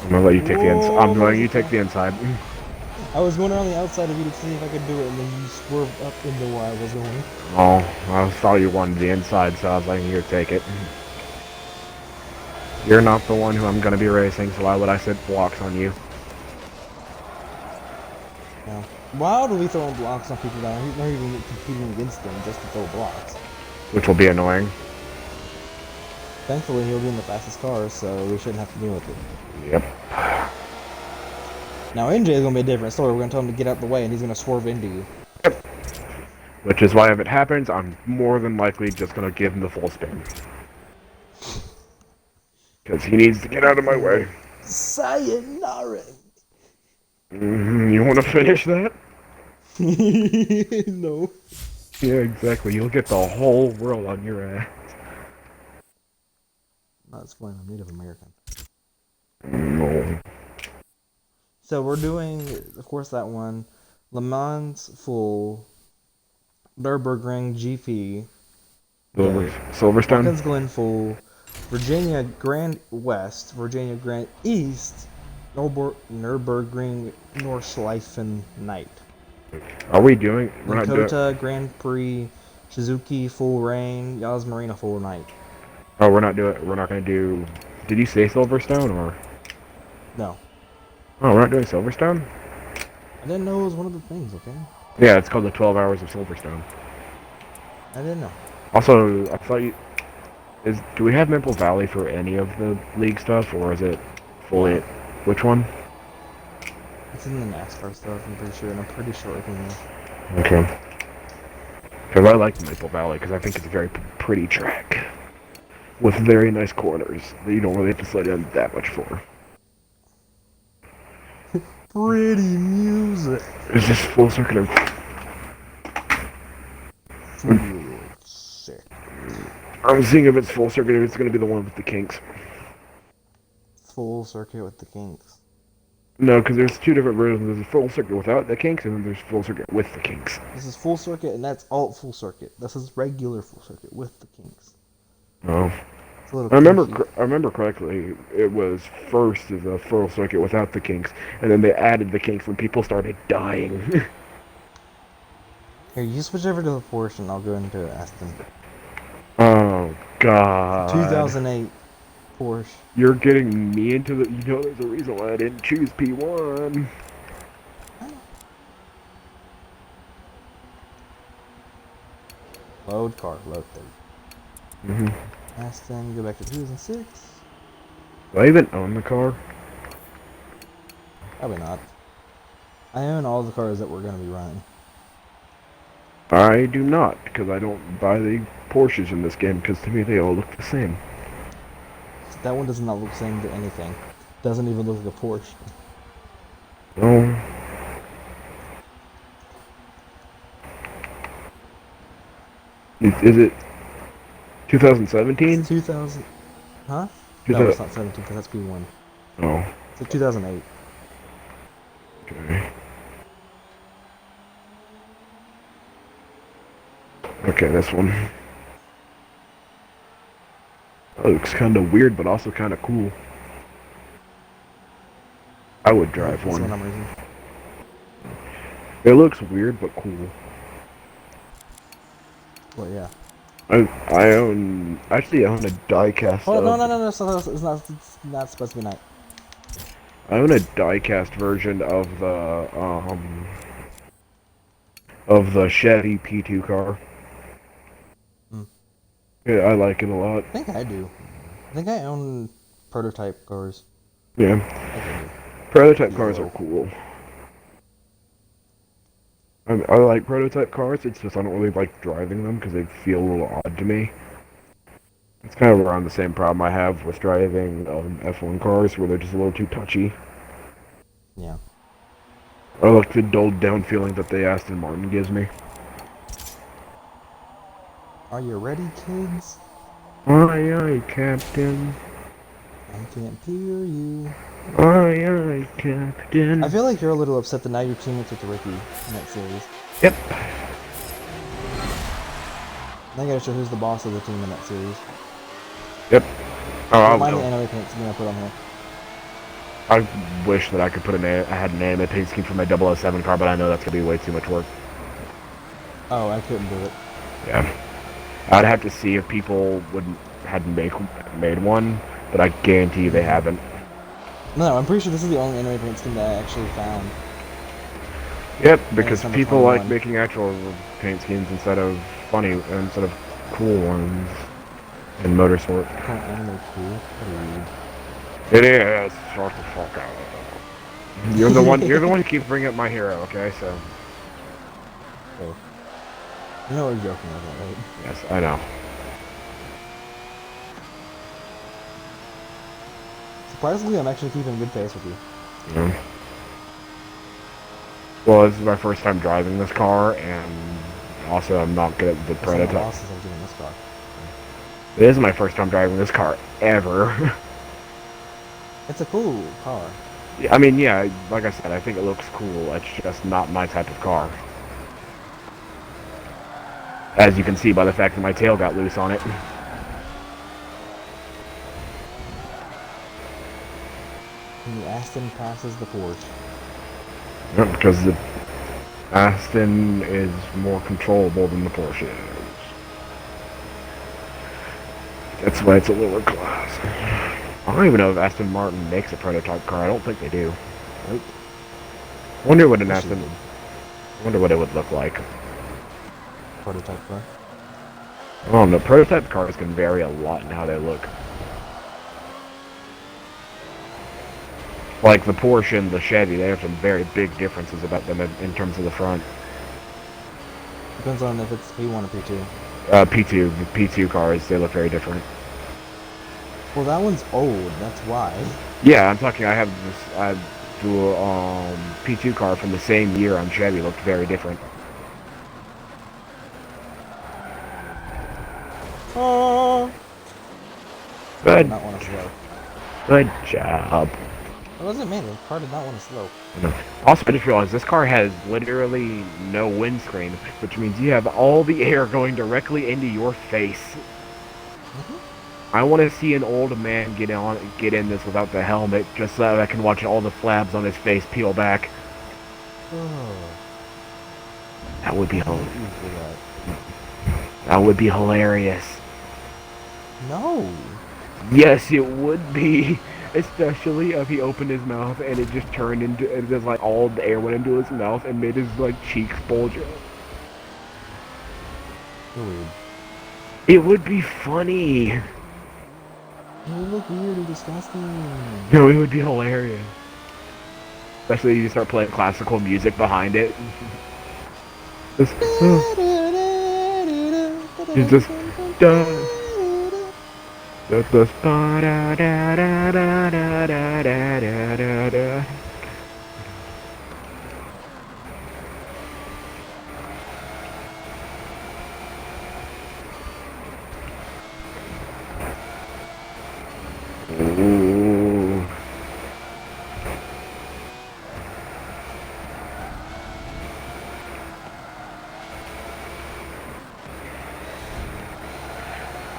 [SPEAKER 3] I'm gonna let you take the inside. I'm letting you take the inside.
[SPEAKER 1] I was going around the outside of you to see if I could do it, and then you swerved up into where I was going.
[SPEAKER 3] Oh, I thought you wanted the inside, so I was like, here, take it. You're not the one who I'm gonna be racing, so why would I set blocks on you?
[SPEAKER 1] Yeah. Why do we throw blocks on people down? He's not even competing against them just to throw blocks.
[SPEAKER 3] Which will be annoying.
[SPEAKER 1] Thankfully, he'll be in the fastest car, so we shouldn't have to deal with it.
[SPEAKER 3] Yep.
[SPEAKER 1] Now, NJ is going to be a different story. We're going to tell him to get out of the way, and he's going to swerve into you.
[SPEAKER 3] Yep. Which is why if it happens, I'm more than likely just gonna give him the full spin. Because he needs to get out of my way.
[SPEAKER 1] Sayonara!
[SPEAKER 3] You want to finish that?
[SPEAKER 1] No.
[SPEAKER 3] Yeah, exactly. You'll get the whole world on your ass.
[SPEAKER 1] That's fine. I'm Native American.
[SPEAKER 3] No.
[SPEAKER 1] So we're doing, of course, that one. Le Mans full. Nürburgring GP.
[SPEAKER 3] Silverstone?
[SPEAKER 1] Watkins Glen full. Virginia Grand West. Virginia Grand East. Nürburgring Nordschleifen Night.
[SPEAKER 3] Are we doing? We're not doing.
[SPEAKER 1] Dakota Grand Prix. Shizuki full rain. Yas Marina full night.
[SPEAKER 3] Oh, we're not doing. We're not gonna do. Did you say Silverstone or?
[SPEAKER 1] No.
[SPEAKER 3] Oh, we're not doing Silverstone.
[SPEAKER 1] I didn't know it was one of the things, okay?
[SPEAKER 3] Yeah, it's called the 12 Hours of Silverstone.
[SPEAKER 1] I didn't know.
[SPEAKER 3] Also, I thought you. Do we have Maple Valley for any of the league stuff, or is it fully? Which one?
[SPEAKER 1] It's in the NASCAR stuff, I'm pretty sure, and I'm pretty sure I can.
[SPEAKER 3] Okay. Because I like Maple Valley, because I think it's a very pretty track. With very nice corners that you don't really have to slow down that much for.
[SPEAKER 1] Pretty music.
[SPEAKER 3] Is this full circuit of...
[SPEAKER 1] Full circuit.
[SPEAKER 3] I'm seeing if it's full circuit, if it's going to be the one with the kinks.
[SPEAKER 1] Full circuit with the kinks.
[SPEAKER 3] No, because there's two different versions. There's a full circuit without the kinks, and then there's full circuit with the kinks.
[SPEAKER 1] This is full circuit, and that's alt full circuit. This is regular full circuit with the kinks.
[SPEAKER 3] Oh.
[SPEAKER 1] It's a little
[SPEAKER 3] I
[SPEAKER 1] kinky.
[SPEAKER 3] remember correctly, it was first as a full circuit without the kinks, and then they added the kinks when people started dying.
[SPEAKER 1] Here, you switch over to the Porsche, and I'll go into Aston.
[SPEAKER 3] Oh, God.
[SPEAKER 1] 2008 Porsche.
[SPEAKER 3] You're getting me into the... You know, there's a reason why I didn't choose P1.
[SPEAKER 1] Load car, load 30. Aston, go back to 2006.
[SPEAKER 3] Do I even own the car?
[SPEAKER 1] Probably not. I own all the cars that we're going to be running.
[SPEAKER 3] I do not, because I don't buy the Porsches in this game, because to me they all look the same.
[SPEAKER 1] That one does not look the same to anything. Doesn't even look like a Porsche.
[SPEAKER 3] No. Is it 2017?
[SPEAKER 1] It's 2000. Huh? No, it's not 17 because that's P1.
[SPEAKER 3] Oh.
[SPEAKER 1] It's like 2008.
[SPEAKER 3] Okay. Okay, this one. That looks kind of weird, but also kind of cool. I would drive
[SPEAKER 1] That's
[SPEAKER 3] one.
[SPEAKER 1] what I'm using.
[SPEAKER 3] It looks weird, but cool.
[SPEAKER 1] Well, yeah.
[SPEAKER 3] I own... Actually, I own a die-cast
[SPEAKER 1] Oh,
[SPEAKER 3] of...
[SPEAKER 1] no, it's not supposed to be night.
[SPEAKER 3] I own a diecast version of the Chevy P2 car.
[SPEAKER 1] Hmm.
[SPEAKER 3] Yeah, I like it a lot.
[SPEAKER 1] I think I do. I think I own prototype cars.
[SPEAKER 3] Yeah,
[SPEAKER 1] I think I do.
[SPEAKER 3] prototype cars are
[SPEAKER 1] Yellow.
[SPEAKER 3] cool. I like prototype cars. It's just I don't really like driving them because they feel a little odd to me. It's kind of around the same problem I have with driving F1 cars, where they're just a little too touchy.
[SPEAKER 1] Yeah.
[SPEAKER 3] I like the dulled down feeling that the Aston Martin gives me.
[SPEAKER 1] Are you ready, kids?
[SPEAKER 3] Aye, aye, Captain.
[SPEAKER 1] I can't hear you.
[SPEAKER 3] Aye, aye, Captain.
[SPEAKER 1] I feel like you're a little upset that now you're teammates with Ricky in that series.
[SPEAKER 3] Yep.
[SPEAKER 1] Now I gotta show who's the boss of the team in that series.
[SPEAKER 3] Yep. Oh, I
[SPEAKER 1] Don't mind the
[SPEAKER 3] will.
[SPEAKER 1] anime paints I'm gonna put on here.
[SPEAKER 3] I wish that I could put I had an anime paint scheme for my 007 car, but I know that's gonna be way too much work.
[SPEAKER 1] Oh, I couldn't do it.
[SPEAKER 3] Yeah. I'd have to see if people had made one, but I guarantee they haven't.
[SPEAKER 1] No, I'm pretty sure this is the only anime paint scheme that I actually found.
[SPEAKER 3] Yep,
[SPEAKER 1] And it's
[SPEAKER 3] because
[SPEAKER 1] number
[SPEAKER 3] people like
[SPEAKER 1] 21.
[SPEAKER 3] making actual paint schemes instead of cool ones in motorsport.
[SPEAKER 1] Call anime cool.
[SPEAKER 3] It is. Shut the fuck out. You're the one. You're the one who keeps bringing up My Hero. Okay, so
[SPEAKER 1] Oh. You know we're joking with that, right?
[SPEAKER 3] yes, I know.
[SPEAKER 1] Surprisingly, I'm actually keeping good pace with you.
[SPEAKER 3] Yeah. Well, this is my first time driving this car, and also I'm not good at the
[SPEAKER 1] That's one of my
[SPEAKER 3] prototype.
[SPEAKER 1] losses I've given this car.
[SPEAKER 3] This is my first time driving this car ever.
[SPEAKER 1] It's a cool car.
[SPEAKER 3] I mean, yeah, like I said, I think it looks cool. It's just not my type of car. As you can see by the fact that my tail got loose on it.
[SPEAKER 1] And the Aston passes the Porsche.
[SPEAKER 3] Yep, because the Aston is more controllable than the Porsche is. That's why it's a lower class. I don't even know if Aston Martin makes a prototype car. I don't think they do.
[SPEAKER 1] Nope.
[SPEAKER 3] Wonder what an
[SPEAKER 1] Wish
[SPEAKER 3] Aston.
[SPEAKER 1] they did.
[SPEAKER 3] Wonder what it would look like.
[SPEAKER 1] Prototype car.
[SPEAKER 3] I don't know. Prototype cars can vary a lot in how they look. Like the Porsche and the Chevy, they have some very big differences about them in terms of the front.
[SPEAKER 1] Depends on if it's P1 or P2.
[SPEAKER 3] P2, the P2 cars, they look very different.
[SPEAKER 1] Well, that one's old. That's why.
[SPEAKER 3] Yeah, I'm talking. I have the P2 car from the same year on Chevy looked very different.
[SPEAKER 1] Oh. I
[SPEAKER 3] Good,
[SPEAKER 1] did not want to slow.
[SPEAKER 3] good job.
[SPEAKER 1] It wasn't me. The car did not want to slow.
[SPEAKER 3] Also, I just realized this car has literally no windscreen, which means you have all the air going directly into your face. I want to see an old man get in this without the helmet, just so that I can watch all the flabs on his face peel back.
[SPEAKER 1] Oh.
[SPEAKER 3] That would be
[SPEAKER 1] Why
[SPEAKER 3] hilarious.
[SPEAKER 1] did you do that?
[SPEAKER 3] That would be hilarious.
[SPEAKER 1] No.
[SPEAKER 3] Yes, it would be. Especially if he opened his mouth and it just turned into, and just like all the air went into his mouth and made his like cheeks bulge out.
[SPEAKER 1] You're weird.
[SPEAKER 3] It would be funny.
[SPEAKER 1] It would look weird and disgusting.
[SPEAKER 3] No, it would be hilarious. Especially if you start playing classical music behind it. Just, it's just done. Ooh.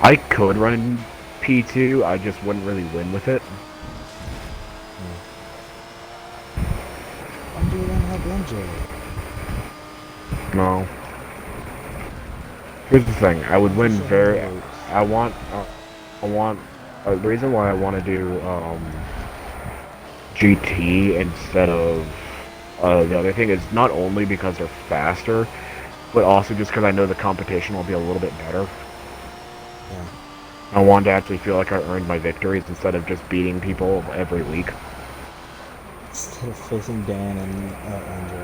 [SPEAKER 3] I could run P2, I just wouldn't really win with it.
[SPEAKER 1] Why do you want to help MJ?
[SPEAKER 3] No. Here's the thing, I would win very... I want... the reason why I want to do, GT instead of the other thing is not only because they're faster, but also just because I know the competition will be a little bit better.
[SPEAKER 1] Yeah.
[SPEAKER 3] I want to actually feel like I earned my victories instead of just beating people every week.
[SPEAKER 1] Instead of facing Dan and Angel.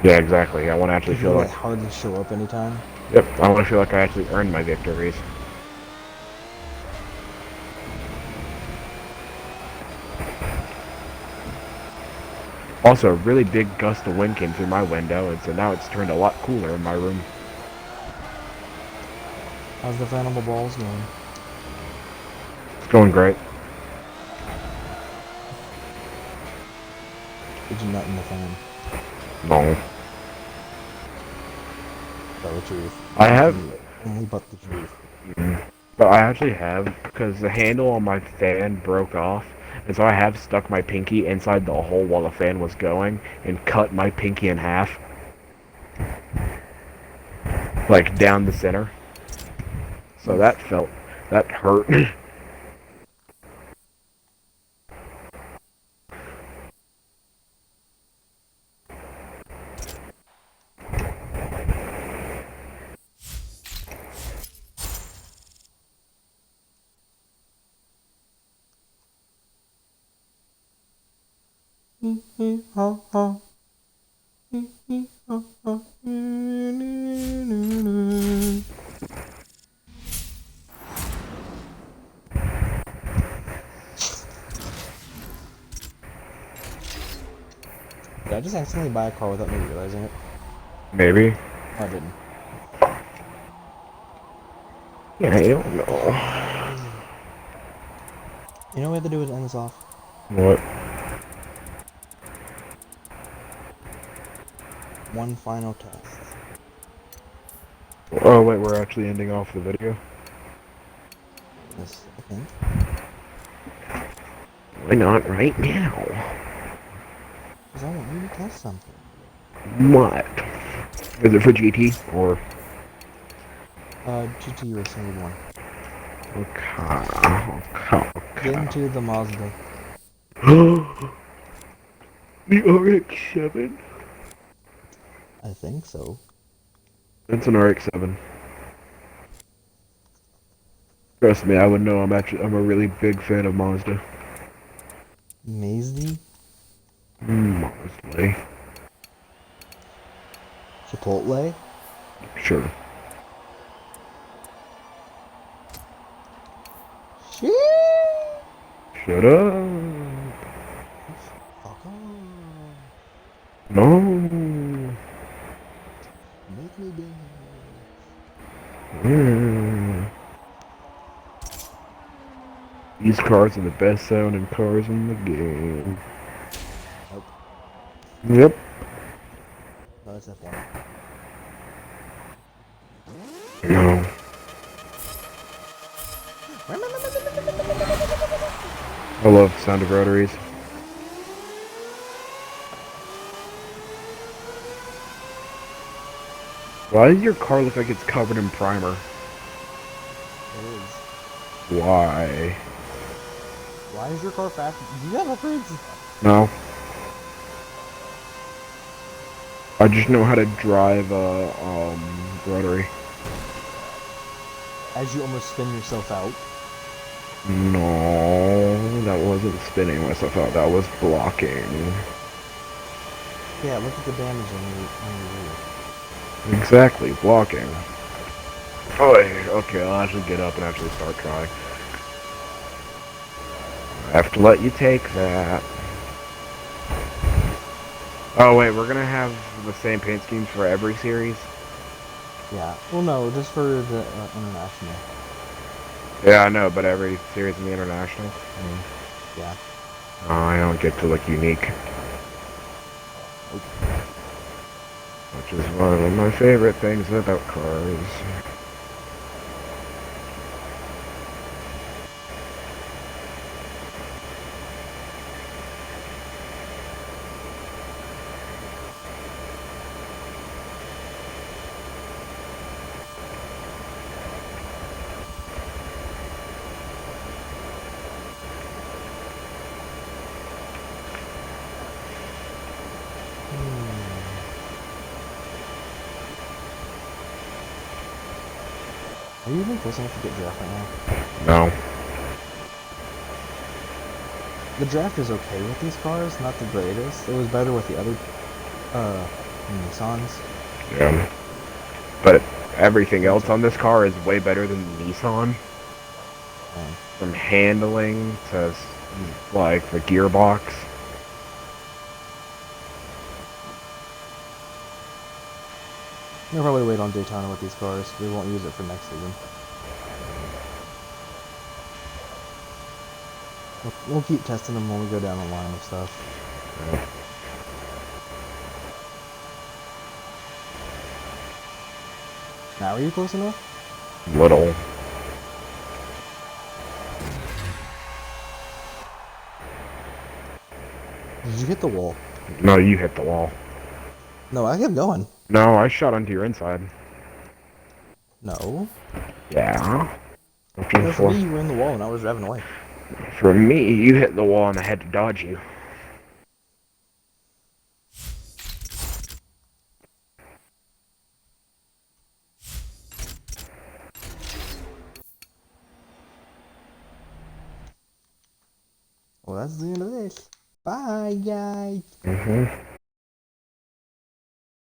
[SPEAKER 3] Yeah, exactly. I want to actually
[SPEAKER 1] Because they
[SPEAKER 3] feel like,
[SPEAKER 1] like hardly show up anytime.
[SPEAKER 3] yep, I want to feel like I actually earned my victories. Also, a really big gust of wind came through my window, and so now it's turned a lot cooler in my room.
[SPEAKER 1] How's the fanable balls going?
[SPEAKER 3] It's going great.
[SPEAKER 1] Did you nut in the fan?
[SPEAKER 3] No.
[SPEAKER 1] Tell the truth.
[SPEAKER 3] I have,
[SPEAKER 1] Only but the truth.
[SPEAKER 3] but I actually have, because the handle on my fan broke off, and so I have stuck my pinky inside the hole while the fan was going, and cut my pinky in half. Like, down the center. So that hurt.
[SPEAKER 1] Did I just accidentally buy a car without me realizing it?
[SPEAKER 3] Maybe.
[SPEAKER 1] No, I didn't.
[SPEAKER 3] Yeah, I don't know.
[SPEAKER 1] You know what we have to do is end this off?
[SPEAKER 3] What?
[SPEAKER 1] One final test.
[SPEAKER 3] Oh, wait, we're actually ending off the video?
[SPEAKER 1] Yes, I think.
[SPEAKER 3] Why not right now?
[SPEAKER 1] Because I want you to test something.
[SPEAKER 3] What? Is it for GT, or?
[SPEAKER 1] GT Racing 1.
[SPEAKER 3] Okay.
[SPEAKER 1] Get into the Mazda.
[SPEAKER 3] The RX-7?
[SPEAKER 1] I think so.
[SPEAKER 3] It's an RX-7. Trust me, I would know. I'm a really big fan of Mazda.
[SPEAKER 1] Mazda?
[SPEAKER 3] Mazda.
[SPEAKER 1] Chipotle?
[SPEAKER 3] Sure.
[SPEAKER 1] Shit!
[SPEAKER 3] Shut up.
[SPEAKER 1] Fuck off.
[SPEAKER 3] No.
[SPEAKER 1] Make me dance.
[SPEAKER 3] Mm. These cars are the best sounding cars in the game.
[SPEAKER 1] Nope.
[SPEAKER 3] Yep.
[SPEAKER 1] No, it's F1.
[SPEAKER 3] No. I love the sound of rotaries. Why does your car look like it's covered in primer?
[SPEAKER 1] It is.
[SPEAKER 3] Why?
[SPEAKER 1] Why is your car fast? Do you have upgrades?
[SPEAKER 3] No. I just know how to drive a rotary.
[SPEAKER 1] As you almost spin yourself out.
[SPEAKER 3] No, that wasn't spinning myself out. That was blocking.
[SPEAKER 1] Yeah, look at the damage on your wheel.
[SPEAKER 3] Exactly, blocking. Oh, okay, I'll actually get up and actually start trying. I have to let you take that. Oh wait, we're gonna have the same paint schemes for every series?
[SPEAKER 1] Yeah. Well, no, just for the international.
[SPEAKER 3] Yeah, I know, but every series in the international?
[SPEAKER 1] Yeah.
[SPEAKER 3] Oh, I don't get to look unique. Which is one of my favorite things about cars.
[SPEAKER 1] Are you even close enough to get draft right now?
[SPEAKER 3] No.
[SPEAKER 1] The draft is okay with these cars, not the greatest. It was better with the other Nissans.
[SPEAKER 3] Yeah. But everything else on this car is way better than the Nissan.
[SPEAKER 1] Man.
[SPEAKER 3] From handling to like the gearbox.
[SPEAKER 1] We'll probably wait on Daytona with these cars. We won't use it for next season. We'll keep testing them when we go down the line of stuff. Now, are you close enough?
[SPEAKER 3] Little.
[SPEAKER 1] Did you hit the wall?
[SPEAKER 3] No, you hit the wall.
[SPEAKER 1] No, I kept going.
[SPEAKER 3] No, I shot onto your inside.
[SPEAKER 1] No.
[SPEAKER 3] Yeah.
[SPEAKER 1] No, for me, you were in the wall and I was driving away.
[SPEAKER 3] For me, you hit the wall and I had to dodge you.
[SPEAKER 1] Well, that's the end of this. Bye, guys.
[SPEAKER 3] Mm-hmm.